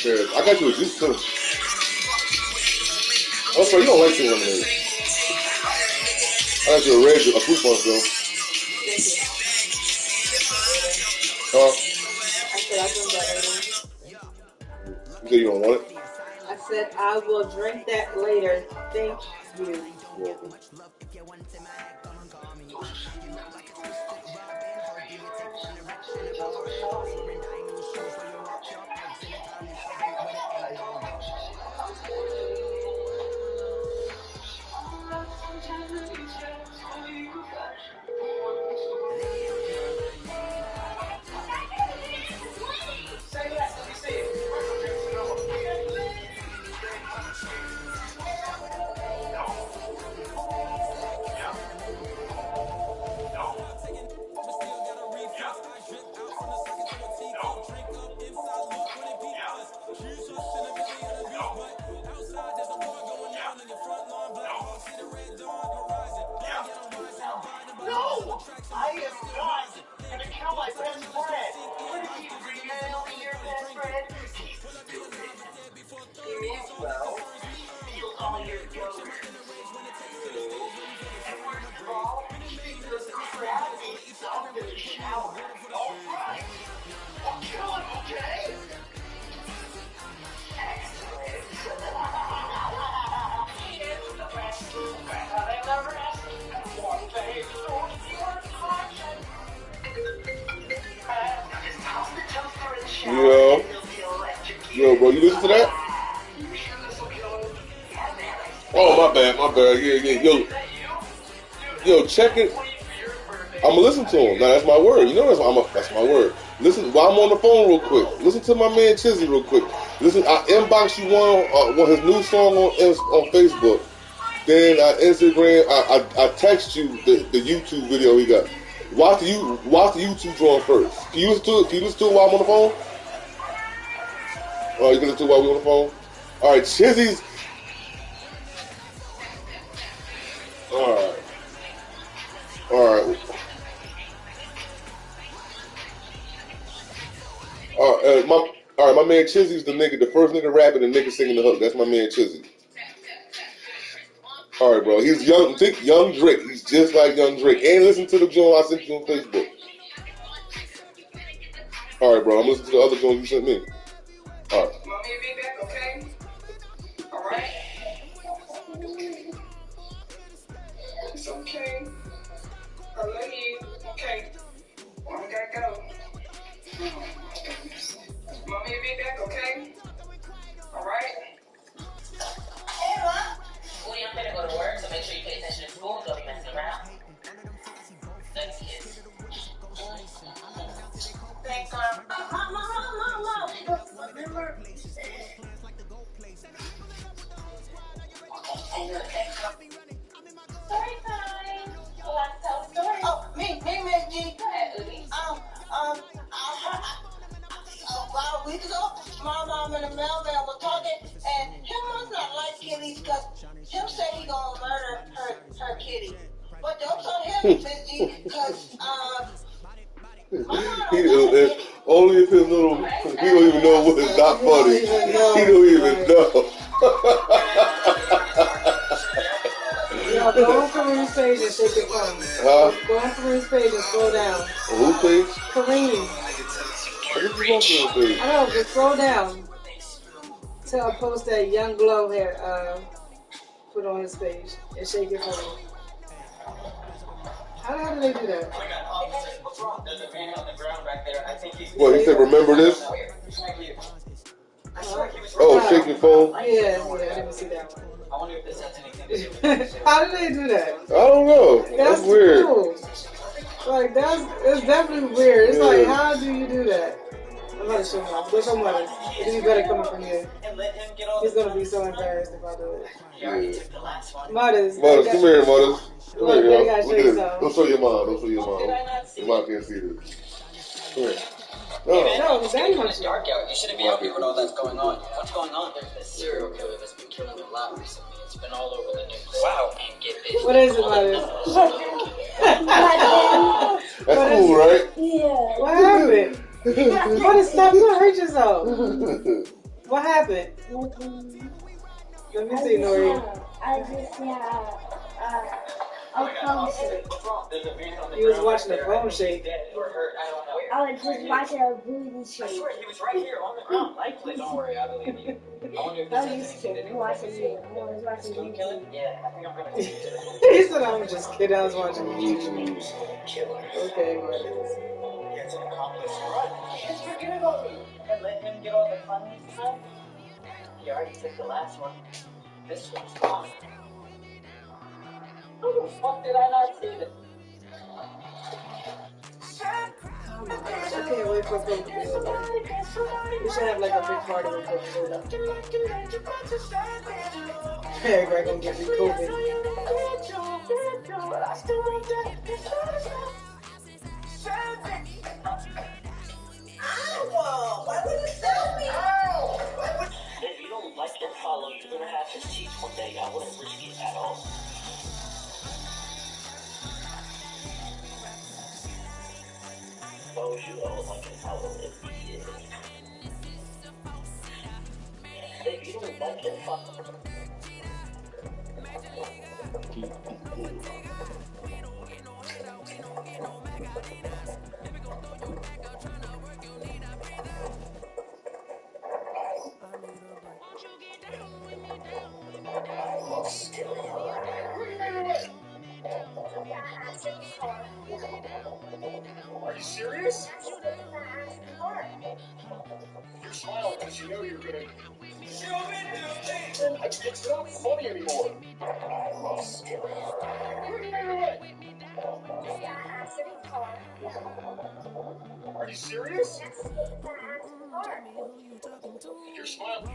I got you a juice too. Oh, sorry, you don't like pink lemonade. I got you a red, a fruit punch though. I said I'll drink that later. You said you don't want it? I said I will drink that later. Thank you. Yo, bro, you listen to that? Oh, my bad. Yeah. Yo, check it. I'ma listen to him. Now that's my word. You know that's my word. Listen while I'm on the phone real quick. Listen to my man Chizzy real quick. Listen, I inbox you one his new song on Facebook. Then I Instagram. I text you the YouTube video he got. Watch the YouTube drawing first. Can you listen to it? Can you listen to it while I'm on the phone? Oh, you can listen to it while we're on the phone? All right, Chizzy's. All right, my man Chizzy's the first nigga rapping and nigga singing the hook. That's my man Chizzy. All right, bro. He's young. Think young Drake. He's just like young Drake. And listen to the joint I sent you on Facebook. All right, bro. I'm listening to the other joint you sent me. All right. Mommy and be back, okay? All right. It's okay. I love you. Okay. I gotta go. Mommy and be back, okay? All right. Hey, Mom. Well, I'm gonna go to work, so make sure you pay attention to school and don't be messing around. Thanks, kids. Thanks, Mom. Remember? Story time. Who wants to tell a story? Oh, me, Miss G. Go ahead, Udi. About a week ago, my mom and the mailman were talking, and him must not like kitties because him said he gonna murder her kitty. But don't tell him, Miss G, because only if his little, he don't even know what is not funny. He don't even know. Yo, go on Kareem's page and shake your phone. Huh? Go on Kareem's page and scroll down. Whose page? Kareem. I know, just scroll down. Till I post that young glow here, put on his page and shake your phone. How the hell do they do that? what's wrong? There's a man on the ground back there. I think he's... What, he said, remember this? Oh, shake your phone? Yeah, I didn't see that one. I wonder if this has anything to do with it. How do they do that? I don't know. That's weird. Cool. Like, it's definitely weird. It's like, how do you do that? I'm about to show him. Go show Mother. It'd be better coming from here. He's going to be so embarrassed if I do it. You already took the last one. Mothers, come here, Mothers. Come here, they y'all. gotta Look show at you this. something. Don't show your mom. Don't show your mom. Your mom can't see this. Come here. No, it's very much dark out. You shouldn't be out here when all that's going on. What's going on? There's this serial killer that's been killing a lot recently. It's been all over the news. Wow. And get this. What is it, Mothers? That's cool, right? Yeah. What happened? What is stop? Don't hurt yourself. What happened? Let me see, Nori. I just a phone shake. You was watching the phone shake. I was just watching a booty shake. He was right here on the ground. Likely. Don't worry, I believe you. I was just kidding. Watching you. I was watching YouTube. Yeah, I think I'm gonna teach it. He said I was just kidding. I was watching YouTube. Okay, Mothers. It's an accomplice. Run. Just forget about me. And let him get all the fun this time. He already took the last one. This one's gone. How the fuck did I not see this? I can't wait for Coke to be over. We should have like a big party when Coke is over. Everybody gonna get me COVID. Why would you sell me? If you don't like your follow, you're gonna have his teeth one day. I wouldn't risk it at all. Why would you don't like his follow immediately? If you don't like your follow... Are you serious? You're smiling because you know you're gonna... It's not funny anymore. Are you serious? You're smiling.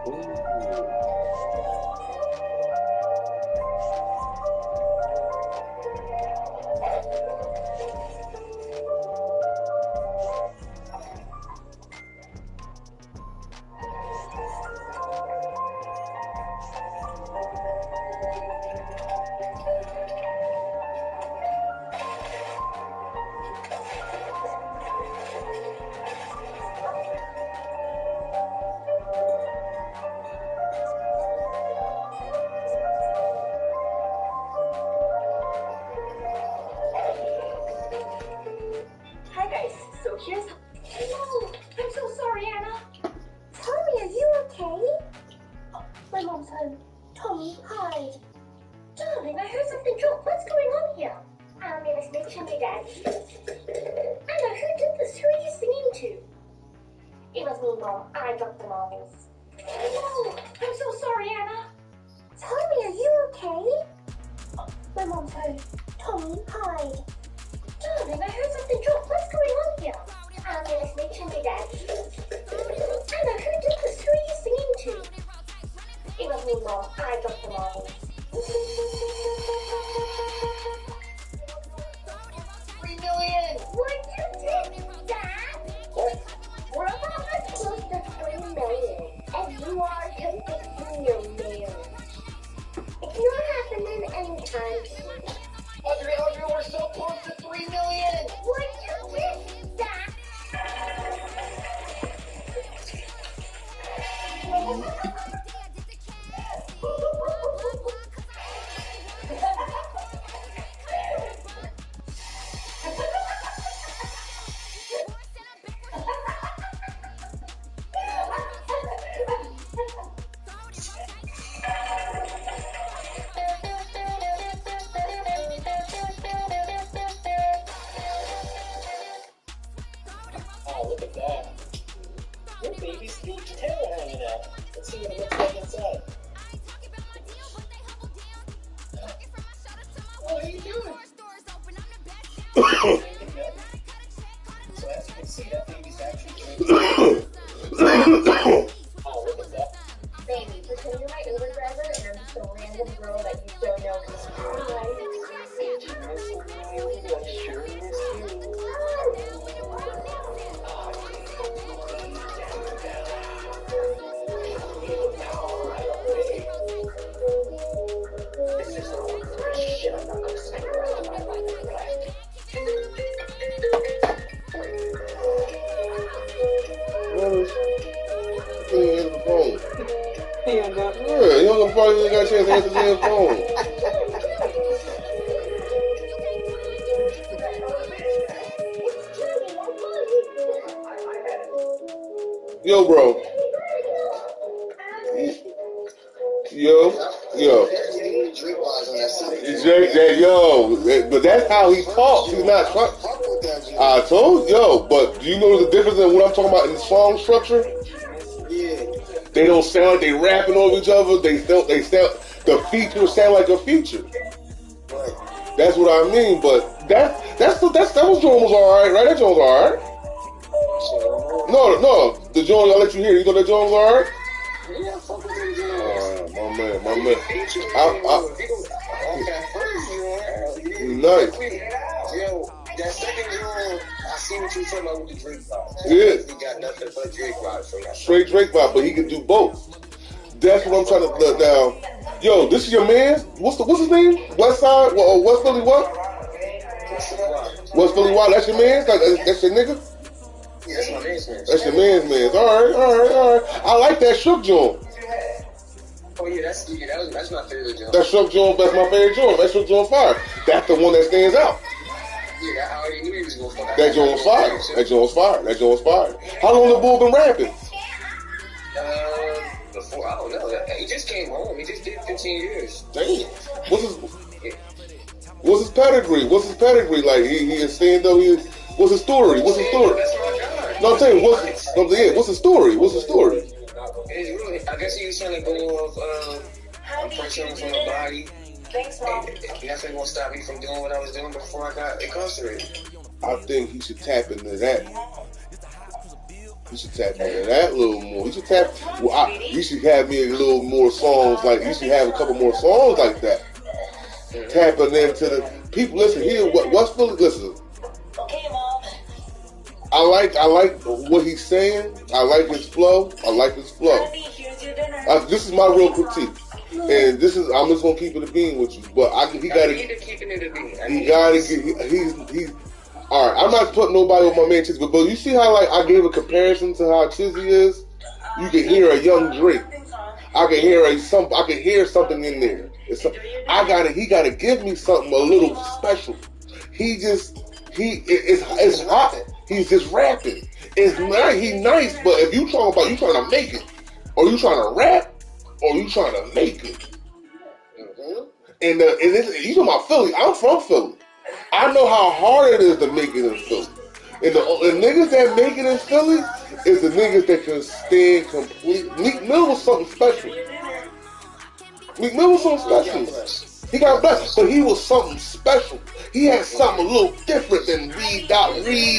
Hi guys, so here's... No, I'm so sorry, Anna. Tommy, are you okay? My mom's home. Tommy, hi. Darling, I heard something drop. What's going on here? It was Mitch and my dad. Anna, who did this? Who are you singing to? It was me, Mom. I dropped the marbles. No, I'm so sorry, Anna. Tommy, are you okay? My mom's home. Tommy, hi. Darling, I heard something drop. What's going on here? It was Mitch and my dad. Anna, who did this? Who are you singing to? It was me, Mom. I dropped the marbles. 3 million. What you did, Dad? We're about close to 3 million, and you are convicting your marriage. It's not happening anytime soon. Audrey, we're so close to 3 million. What you did, Dad? Oh, look at that. Your baby's little tail hanging out. Let's see what it looks like inside. What are you doing? So as you can see, that baby's actually doing oh, look at that. Baby, pretend you're my Uber driver and I'm just a random girl that you don't know who's He don't probably got a chance to answer his damn phone. Yo, bro. Yo. But that's how he talks. He's not trying. I told but do you know the difference in what I'm talking about in the song structure? Yeah. They don't sound like they rapping over each other. They sound the features sound like a feature. Right. That's what I mean. But that was joint was alright, right? That joint was alright. No, the joint I'll let you hear. You know that joint was alright? Yeah, fuck with them joints. My man. Nice. Nice. Yo, that second joint, I see what you're talking about with the Drake vibe. Yeah. He got nothing but Drake vibe from that. Straight Drake vibe, but he can do both. That's what I'm trying to let down. Yo, this is your man. What's his name? West Side? West Philly what? West Philly what? That's your man? That's your nigga? Yeah, that's my man's man. That's your man's man. All right. I like that Shook joint. Oh yeah, that's my favorite joint. That Shook joint, that's my favorite joint. That Shook joint fire. That's the one that stands out. Yeah, I already knew he was gonna fuck. That joint was fire. That joint was fire. How long the bull been rapping? Before, I don't know. He just came home. He just did 15 years. Damn. What's his pedigree? Like he is stand up. What's his story? That's my guy. No, I'm saying what's his story? It's really, I guess he was trying to go off pressure from the body. Thanks, Mom. And that's gonna stop me from doing what I was doing before I got incarcerated. I think he should tap into that. You should tap into that a little more. You should tap. Well, you should have me a little more songs like. You should have a couple more songs like that. Tapping into the people. Listen here. What's Philly? Listen. I like what he's saying. I like his flow. This is my real critique, and this is I'm just gonna keep it a bean with you. But he gotta keep it a bean. He gotta get. He's. All right, I'm not putting nobody on my man Chizzy, but you see how like I gave a comparison to how Chizzy is. You can hear a young Drake. I can hear something in there. He gotta give me something a little special. It's hot. He's just rapping. It's nice. He's nice, but if you trying to make it, or you trying to rap, or you trying to make it. And you talking about Philly? I'm from Philly. I know how hard it is to make it in Philly. And the niggas that make it in Philly is the niggas that can stand complete. Meek Mill was something special. He got blessed, but he was something special. He had something a little different than Reed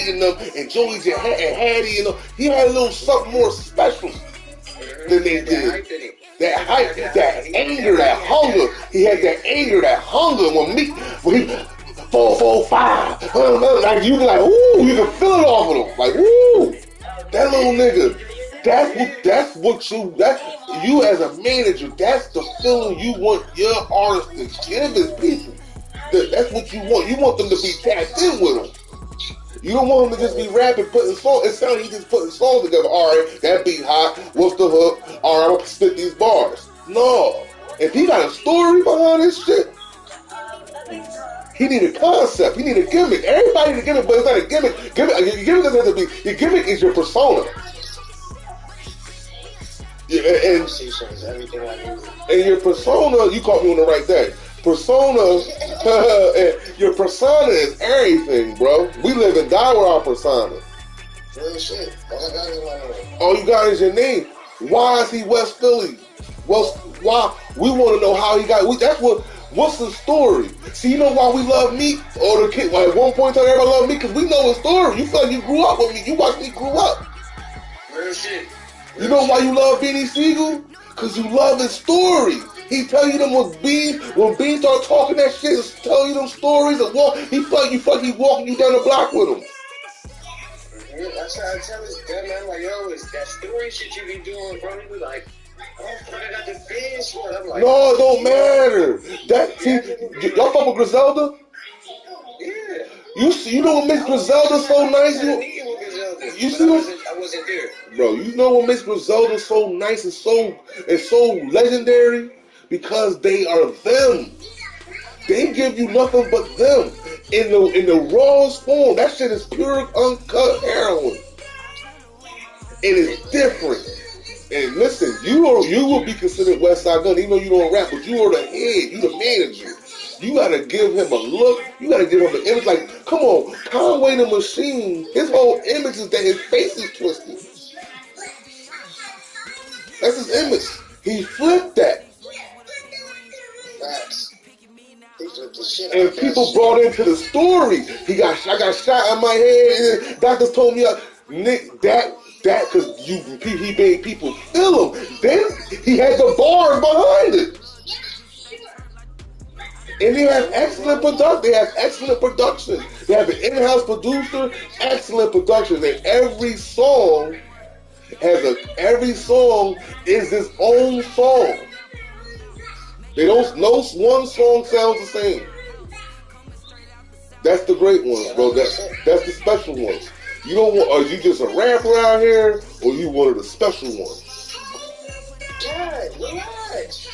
and them and Joey and Hattie and them. He had a little something more special than they did. That hype, that anger, that hunger. He had that anger, that hunger when he 445. Like you be like, ooh, you can feel it off of him. Like, ooh, that little nigga. That's what you as a manager, that's the feeling you want your artist to give his people. That's what you want. You want them to be tapped in with them. You don't want them to just be rapping, putting songs. It sounds like he's just putting songs together. All right, that beat hot. What's the hook? All right, I'm gonna spit these bars. No, if he got a story behind this shit, he need a concept. He need a gimmick. Everybody need a gimmick, but it's not a gimmick. Your gimmick doesn't have to be. Your gimmick is your persona. Yeah, and your persona, you caught me on the right day. Persona, your persona is everything, bro. We live and die with our persona. Real shit. All you got is your name. Why is he West Philly? Why? We want to know how he got. What's the story? See, you know why we love Meek? Or the kid? Well, at one point in time, everybody loved Meek because we know his story. You feel like you grew up with me. You watched me grow up. Real shit. You know why you love Beanie Siegel? Because you love his story. He tell you them when Bean start talking that shit, tell you them stories and walk. He walking you down the block with him. That's how I tell his dad, man. Like, yo, it's that story shit you be doing, bro. He be like, oh, fuck, I got the fans for it. I'm like, no, it don't matter. Y'all fuck with Griselda? Yeah. You know what makes Griselda so nice? You see what? I wasn't there. Bro, you know what makes Griselda so nice and so legendary? Because they are them. They give you nothing but them. In the rawest form. That shit is pure uncut heroin. It is different. And listen, you will be considered West Side Gun, even though you don't rap, but you are the head, you the manager. You gotta give him a look. You gotta give him an image. Like, come on, Conway the Machine. His whole image is that his face is twisted. That's his image. He flipped that. He flipped the shit out. And people brought into the story. I got shot in my head. And doctors told me, Nick, that because he made people feel him. Then he had the bars behind it. And they have excellent production. They have an in-house producer, excellent production. And every song is its own song. No one song sounds the same. That's the great ones, bro. That's the special ones. You don't want. Are you just a rapper out here, or you one of the special ones? God, relax.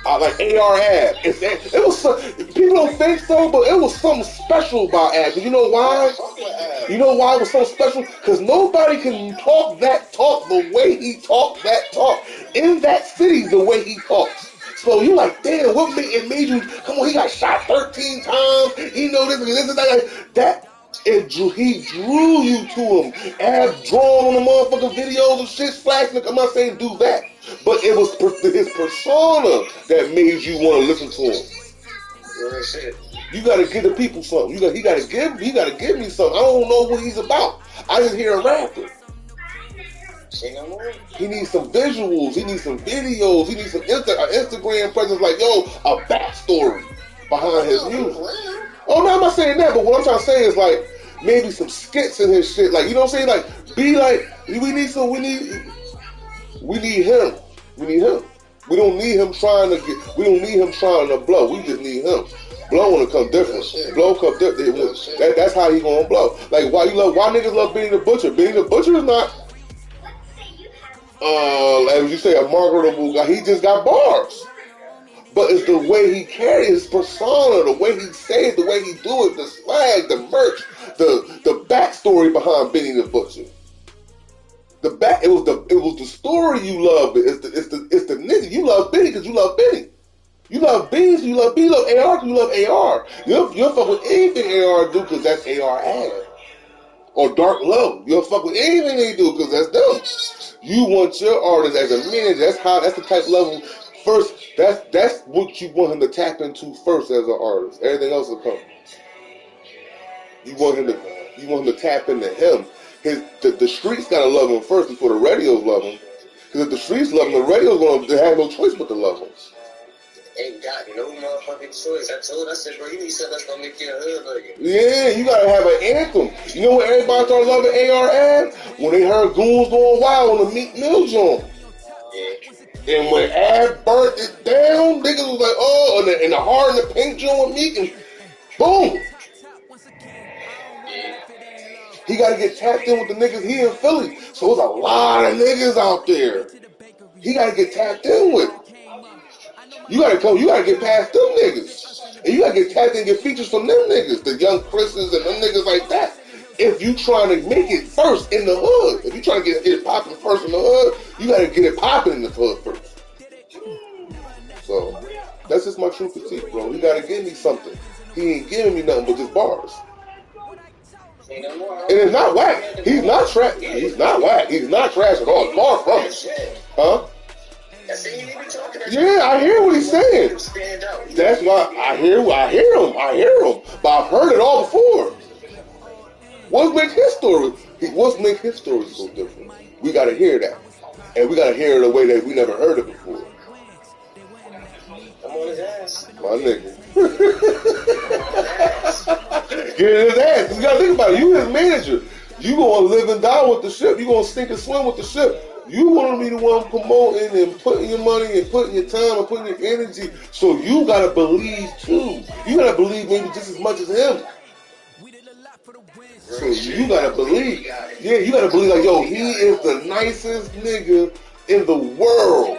I like AR Ab. It was people don't think so, but it was something special about Ab. You know why? You know why it was so special? Because nobody can talk that talk the way he talked that talk in that city the way he talks. So you like, damn, what made you? Come on, he got shot 13 times. He know this and that. He drew you to him. Ab drawn on the motherfucking videos and shit, flashing. I'm not saying do that, but it was his persona that made you want to listen to him. You gotta give the people something. He gotta give me something. I don't know what he's about. I just hear a rapper. Say no more. He needs some visuals. He needs some videos. He needs some Instagram presence. Like, yo, a backstory behind his music. Oh, no, I'm not saying that. But what I'm trying to say is, like, maybe some skits in his shit. Like, you know what I'm saying? Like, be like, we need him. We need him. We don't need him trying to blow. We just need him. Blow wanna come different. Blow come different. That's how he gonna blow. Like, why niggas love Benny the Butcher? Benny the Butcher is not, as you say, a marketable guy. He just got bars. But it's the way he carries his persona, the way he say it, the way he do it, the swag, the merch, the backstory behind Benny the Butcher. It was the story you love. It's the nigga. You love Benny because you love Benny. You love Beans, you love B, you love AR because you love AR. You'll fuck with anything AR do because that's AR ad. Or Dark Love. You'll fuck with anything they do because that's them. You want your artist as a manager. That's the type of level. First, that's what you want him to tap into first as an artist. Everything else will come. You want him to tap into him. The streets gotta love him first before the radios love him. Because if the streets love him, the radio's gonna have no choice but to love him. Ain't got no motherfucking choice. I said, bro, you need something that's gonna make your hood look it. Yeah, you gotta have an anthem. You know when everybody started loving AR ad? When they heard Goons Going Wild on the Meek Mill joint. Yeah. And when Ad burnt it down, niggas was like, oh, and the Hard and the Pink joint with Meek, and boom. He gotta get tapped in with the niggas here in Philly. So there's a lot of niggas out there. He gotta get tapped in with. You gotta get past them niggas. And you gotta get tapped in and get features from them niggas. The Young Chris's and them niggas like that. If you trying to make it first in the hood. If you trying to get it popping first in the hood, you gotta get it popping in the hood first. So, that's just my true critique, bro. He gotta give me something. He ain't giving me nothing but just bars. And it's not whack. He's not trash. He's not whack. He's not trash at all. Far from it. Huh? Yeah, I hear what he's saying. That's why I hear him. But I've heard it all before. What makes his story so different? We gotta hear that. And we gotta hear it in a way that we never heard it before. I'm on his ass. My nigga. Get in his ass. You gotta think about it. You his manager. You gonna live and die with the ship. You gonna sink and swim with the ship. You want to be the one promoting and putting your money and putting your time and putting your energy. So you got to believe too. You got to believe maybe just as much as him. So you got to believe. Yeah, you got to believe like, yo, he is the nicest nigga in the world.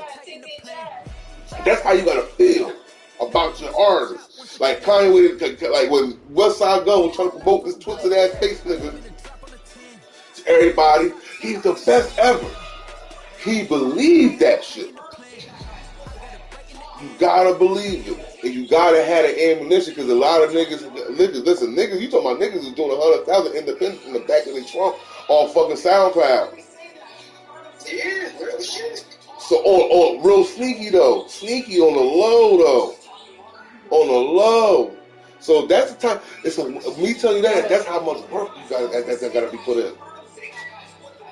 That's how you got to feel about your artist. Like Kanye, like when West Side Gun was trying to promote this twisted ass face nigga to everybody, he's the best ever. He believed that shit. You gotta believe it. And you gotta have the ammunition because a lot of niggas, you talking about niggas is doing 100,000 independent in the back of their trunk on fucking SoundCloud. Yeah, real shit. So on real sneaky though. Sneaky on the low though. On the low. So that's the time, me telling you that's how much work you gotta be put in.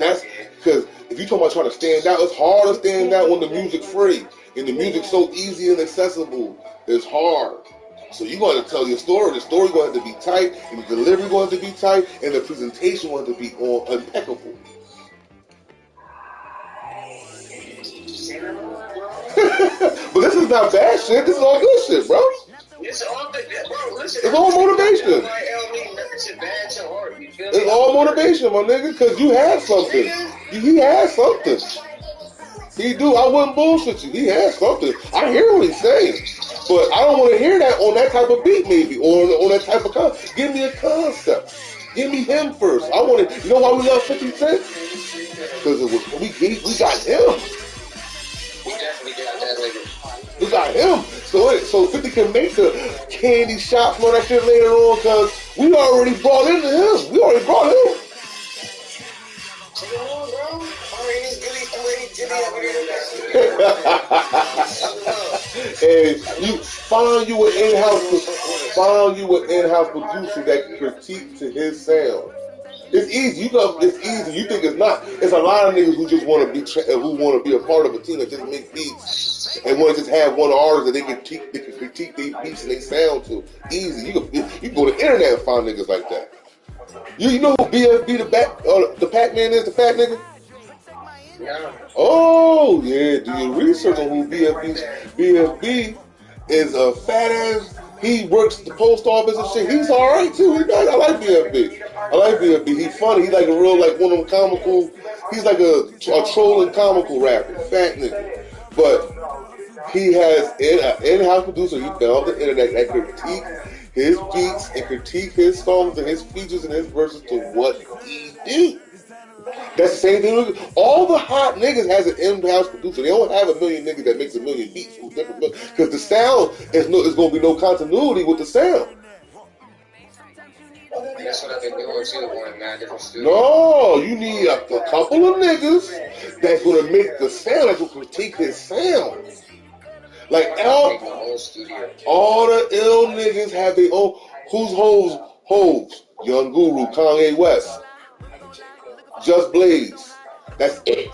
That's because if you talking about trying to stand out, it's hard to stand out when the music's free. And the music's so easy and accessible. It's hard. So you're going to tell your story. The story going to have to be tight, and the delivery going to have to be tight, and the presentation going to be impeccable. But this is not bad shit. This is all good shit, bro. It's all good, bro. Listen, it's all motivation. It's all motivation, my nigga, because you had something. He had something. He do. I wouldn't bullshit you. He has something. I hear what he's saying. But I don't want to hear that on that type of beat, maybe, or on that type of concept. Give me a concept. Give me him first. I want to. You know why we love 50 Cent? Because we got him. We definitely got that nigga. We got him. So 50 can make the candy shops and all that shit later on because we already brought into him. We already brought him. And you find you an in-house producer that can critique to his sound. It's easy. You know, it's easy. You think it's not. It's a lot of niggas who just want to be a part of a team that just make beats and want to just have one artist that they can critique their beats and they sound to. Easy. You can go to the internet and find niggas like that. You know who BFB the Pac-Man is? The fat nigga. No. Oh yeah. Do your research on who BFB is a fat ass. He works at the post office and shit. He's alright too. I like BFB. I like BFB. He's funny. He's like a real, like one of them comical. He's like a trolling comical rapper. Fat nigga. But he has an in-house producer. He found the internet that critique his beats and critique his songs and his features and his verses to what he do. That's the same thing. All the hot niggas has an in-house producer. They don't have a million niggas that makes a million beats because the sound is going to be no continuity with the sound. That's what I've been doing too, going to 9 different studios. No, you need a couple of niggas that's going to make the sound, that's going to critique his sound. Like all the ill niggas have their own. Who's hoes? Hoes. Young Guru, Kanye West. Just Blaze. That's it.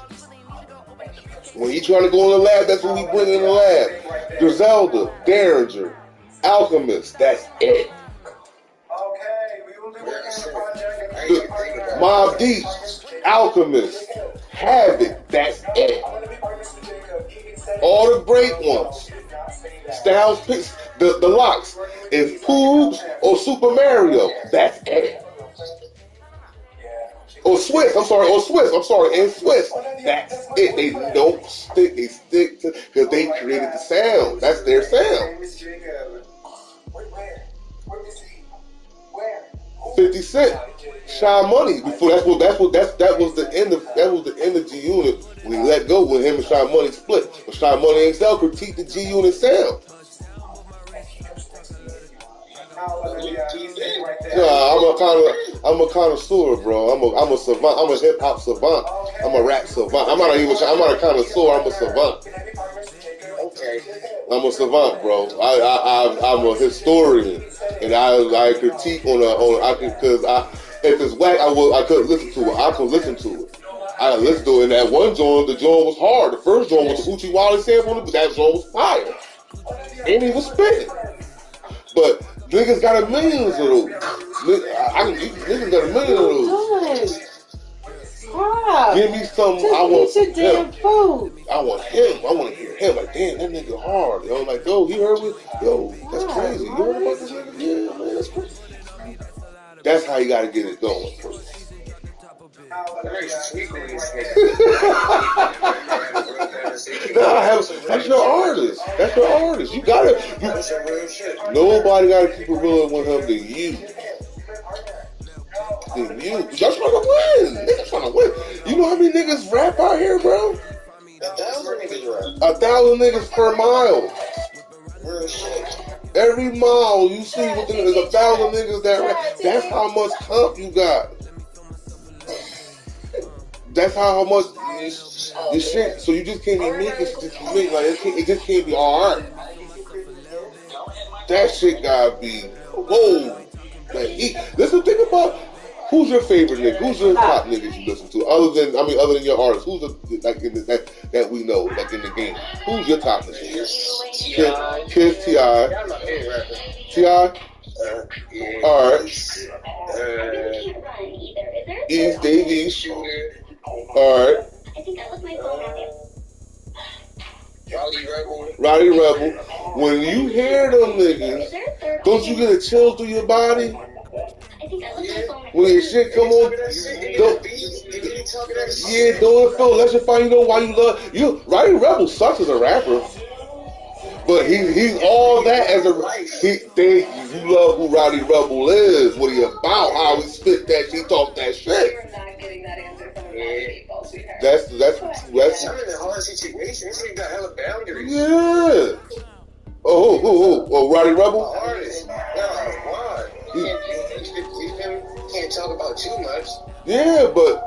When you trying to go in the lab, that's what we bring in the lab. Griselda, Derringer, Alchemist. That's it. Mobb Deep, Alchemist, Havoc. That's it. All the great ones. Styles picks the locks. If Poobs or Super Mario, that's it. Or Swiss, and Swiss, that's it. They don't stick, they stick to, because they created the sound. That's their sound. 50 Cent, Shy Money. Before that was the end of G Unit when he let go when him and Shy Money split. But Shy Money himself critiqued the G Unit sound. I'm a connoisseur, bro. I'm a savant. I'm a hip hop savant. I'm a rap savant. I'm not a connoisseur. I'm a savant. Okay. I'm a savant, bro. I'm a historian, and I critique because if it's whack, I couldn't listen to it. I could listen to it. I listened to it, and that one joint, the joint was hard. The first joint was the Uchi Wally sample, but that joint was fire. And he was spitting. But niggas got a million of those. Niggas got a million of those. Give me something. I want your damn food. I want him. I want to hear him. Like, damn, that nigga hard. Yo, like, yo, he heard me. Yo, that's crazy. You heard about this nigga? Yeah, man, that's crazy. That's how you got to get it going. That's your artist. That's your artist. You gotta. Nobody gotta keep it real with him than you. Than you. Y'all trying to win. Niggas trying to win. You know how many niggas rap out here, bro? 1,000 niggas rap. 1,000 niggas per mile. Real shit. Every mile you see within there's 1,000 niggas that rap. That's how much comp you got. That's how much this shit. So you just can't be making shit. Like it just can't be alright. That shit gotta be whoa. Like listen, think about who's your favorite nigga. Who's your top niggas you listen to? Other than your artists. Who's that we know like in the game? Who's your top nigga? Kiss T.I. T.I. Yeah. Alright. East Davies. Alright. Roddy Rebel. When you hear them niggas, don't you get a chill through your body? When your shit come on, don't it feel electrifying? You know why you love you? Roddy Rebel sucks as a rapper. But he's all that as you love who Roddy Rebel is, what he about, how he spit that shit, talk that shit. That's I'm in a hard situation. This nigga got hella boundaries. Yeah. Oh, Roddy Rebel? Artist. No, why? He can't talk about too much. Yeah, but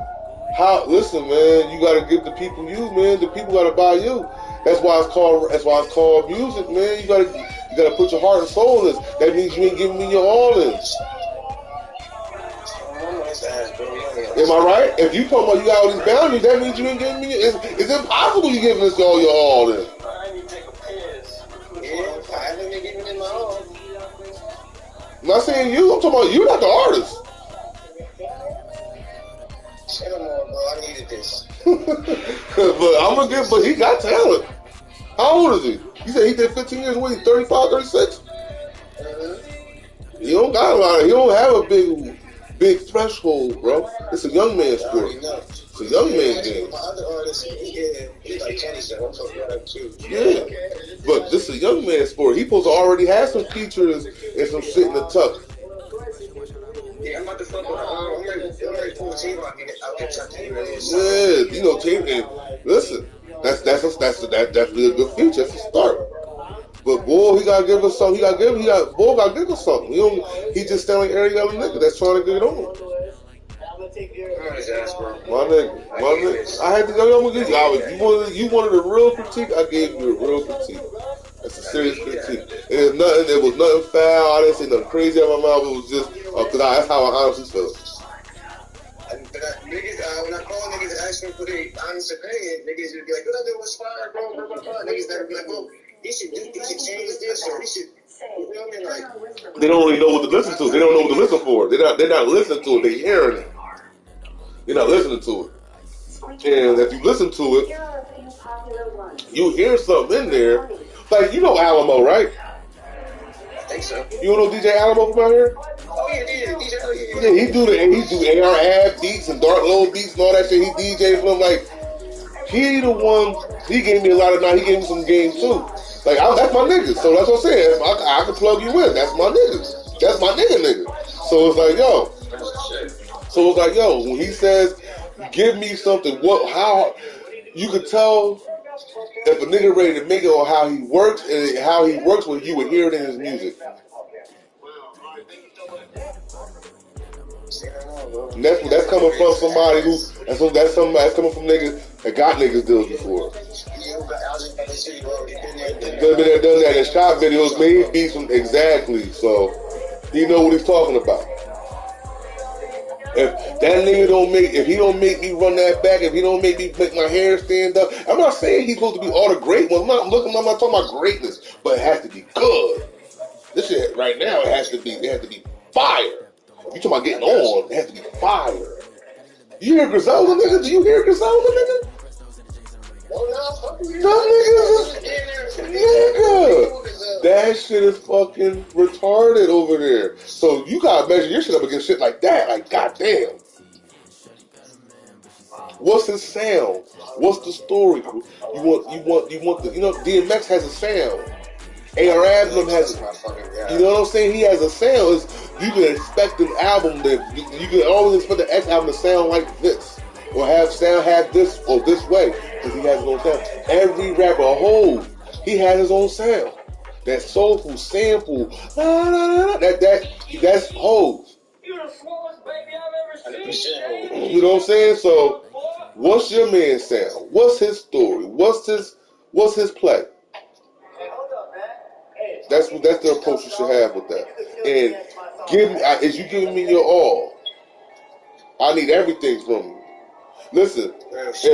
listen, man, you gotta give the people you, man. The people gotta buy you. That's why it's called music, man. You gotta put your heart and soul in this. That means you ain't giving me your all in. Bro. Am I right? If you talking about you got all these boundaries, that means you ain't giving me. It's impossible you giving this all your all. Then. I need to take a piss. Yeah, I haven't been giving it my all. I'm not saying you. I'm talking about you, not the artist. Shut him on, bro. I needed this. But I'm gonna give. But he got talent. How old is he? He said he did 15 years. What? He 35, 36? He don't got a lot. He don't have a big threshold, bro. It's a young man's sport. It's a young man game. My other artists, he like Kenny said, I'm talking about that too. Yeah, but this is a young man's sport. He supposed to already have some features and some shit in the tuck. Yeah, I'm about to fuck with I'm ready for a team. I'll get something. Yeah, you know, team. And listen, that's definitely a good feature. That's a start. But boy, he gotta give us something. Boy gotta give us something. He just sound like every other nigga that's trying to get on. My nigga. I had to go. I'm gonna give you. You wanted a real critique. I gave you a real critique. That's a serious critique. It was nothing foul. I didn't say nothing crazy out of my mouth. It was just because that's how I honestly feel. Niggas, when I call niggas and ask them for their honest opinion, niggas would be like, "What I do was fire, bro." Blah blah blah. Niggas never be like, "Bro, he should change this or he should." You know what I mean? Like, they don't really know what to listen to. They don't know what to listen for. They're not listening to it. They're hearing it. You're not listening to it. And if you listen to it, you hear something in there. Like, you know Alamo, right? I think so. You don't know DJ Alamo from out here? Oh yeah, DJ. Yeah, he do AR ab beats and dark low beats and all that shit. He DJs for them. Like, he the one. He gave me a lot of night. He gave me some games too. Like, that's my nigga. So that's what I'm saying. I can plug you in. That's my nigga. That's my nigga. So it's like, yo. So it's like, yo, when he says, give me something, how you could tell if a nigga ready to make it or how he works when you would hear it in his music. And that's coming from somebody that's coming from niggas that got niggas deals before. Been there, done that. And shot videos, made beats from exactly. So he know what he's talking about. If that nigga if he don't make me run that back, if he don't make my hair stand up, I'm not saying he's supposed to be all the great ones. I'm not talking about greatness, but it has to be good. This shit right now, it has to be fire. You talking about getting on, it has to be fire. You hear Griselda, nigga? Do you hear Griselda, nigga? Nigga, that shit is fucking retarded over there. So you gotta measure your shit up against shit like that. Like, goddamn. What's his sound? What's the story? You want the, DMX has a sound. A.R. Abdom has, you know what I'm saying? He has a sound. You can expect an album that you can always expect the X album to sound like this, or have this or this way, because he has his own sound. Every rapper, he has his own sound. That soulful sample, that's Hov. You know what I'm saying? So, what's your man's sound? What's his story? What's his play? That's the approach you should have with that. And is you giving me your all? I need everything from you. Listen, you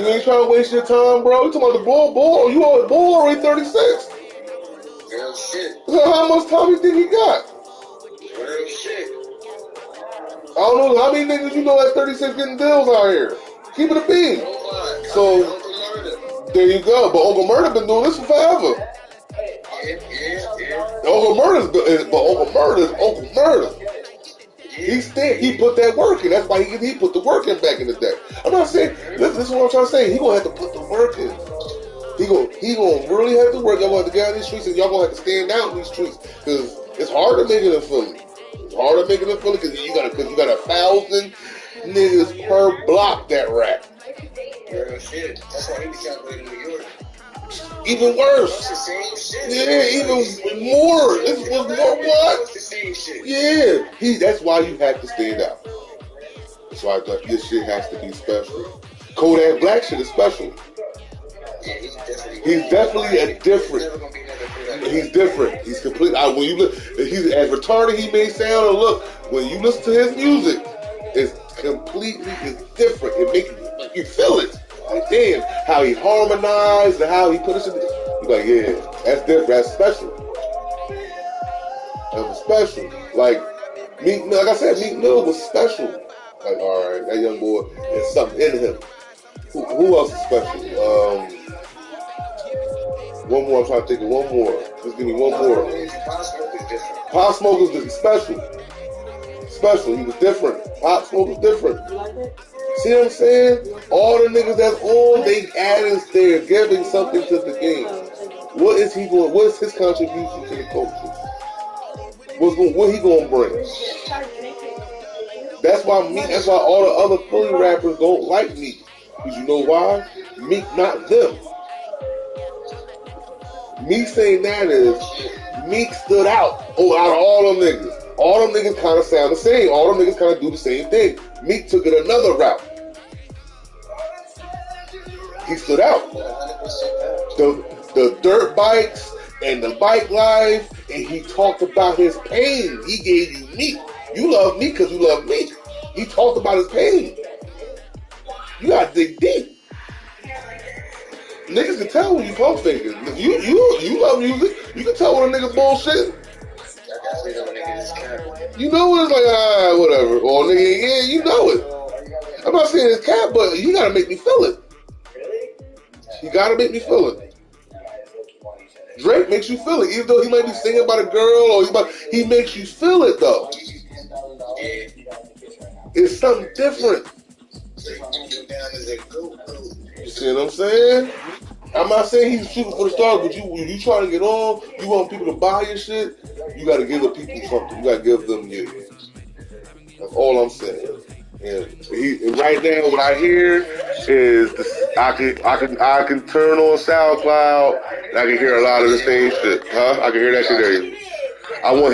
ain't trying to waste your time, bro. You talking about the ball? You already 36. Real shit. How much time you think he got? Real shit. I don't know how many niggas you know at 36 getting deals out here. Keep it a bean. So there you go. But Uncle Murda been doing this for forever. Yeah. Uncle Murda is Uncle Murda. He put that work in. That's why he put the work in back in the day. I'm not saying this is what I'm trying to say. He gonna have to put the work in. He gonna really have to work. Y'all gonna have to get out in these streets, and y'all gonna have to stand out in these streets because it's hard to make it in Philly. It's hard to make it in Philly because you got 1,000 niggas per block that rap. Real shit. That's why he was trying to go to New York. Even worse. It's the same shit. Yeah, even more. It's more what? It's the same shit. Yeah. That's why you have to stand out. That's why this shit has to be special. Kodak Black shit is special. Yeah, he's definitely a different. He's different. He's complete. When you look, he's as retarded he may sound or look. When you listen to his music, It's different. It makes you feel it. Like, damn, how he harmonized and how he put it in. You're like, yeah, that's different. That's special. That was special. Like I said, Meek Mill was special. Like, all right, that young boy, there's something in him. Who else is special? One more. I'm trying to think of one more. Just give me one more. Pop Smoke is different. Special. He was different. Pop Smoke was different. See what I'm saying? All the niggas that's on, they adding, they're giving something to the game. What is he going? What is his contribution to the culture? What he gonna bring? That's why all the other Philly rappers don't like Meek. Because you know why? Meek not them. Me saying that is Meek stood out out of all them niggas. All them niggas kind of sound the same. All them niggas kind of do the same thing. Meek took it another route. He stood out. The dirt bikes and the bike life, and he talked about his pain. He gave you Meek. You love Meek because you love Meek. He talked about his pain. You gotta dig deep. Niggas can tell when you pump fingers. If you love music, you can tell when a nigga bullshit. You know what it's like, whatever. Or nigga, yeah, you know it. I'm not saying it's cat, but you gotta make me feel it. You gotta make me feel it. Drake makes you feel it, even though he might be singing about a girl or he makes you feel it though. It's something different. You see what I'm saying? I'm not saying he's shooting for the stars, but you trying to get on, you want people to buy your shit, you gotta give the people something. You gotta give them you. That's all I'm saying. And right now, what I hear is I can turn on SoundCloud and I can hear a lot of the same shit. I can hear that shit there. I want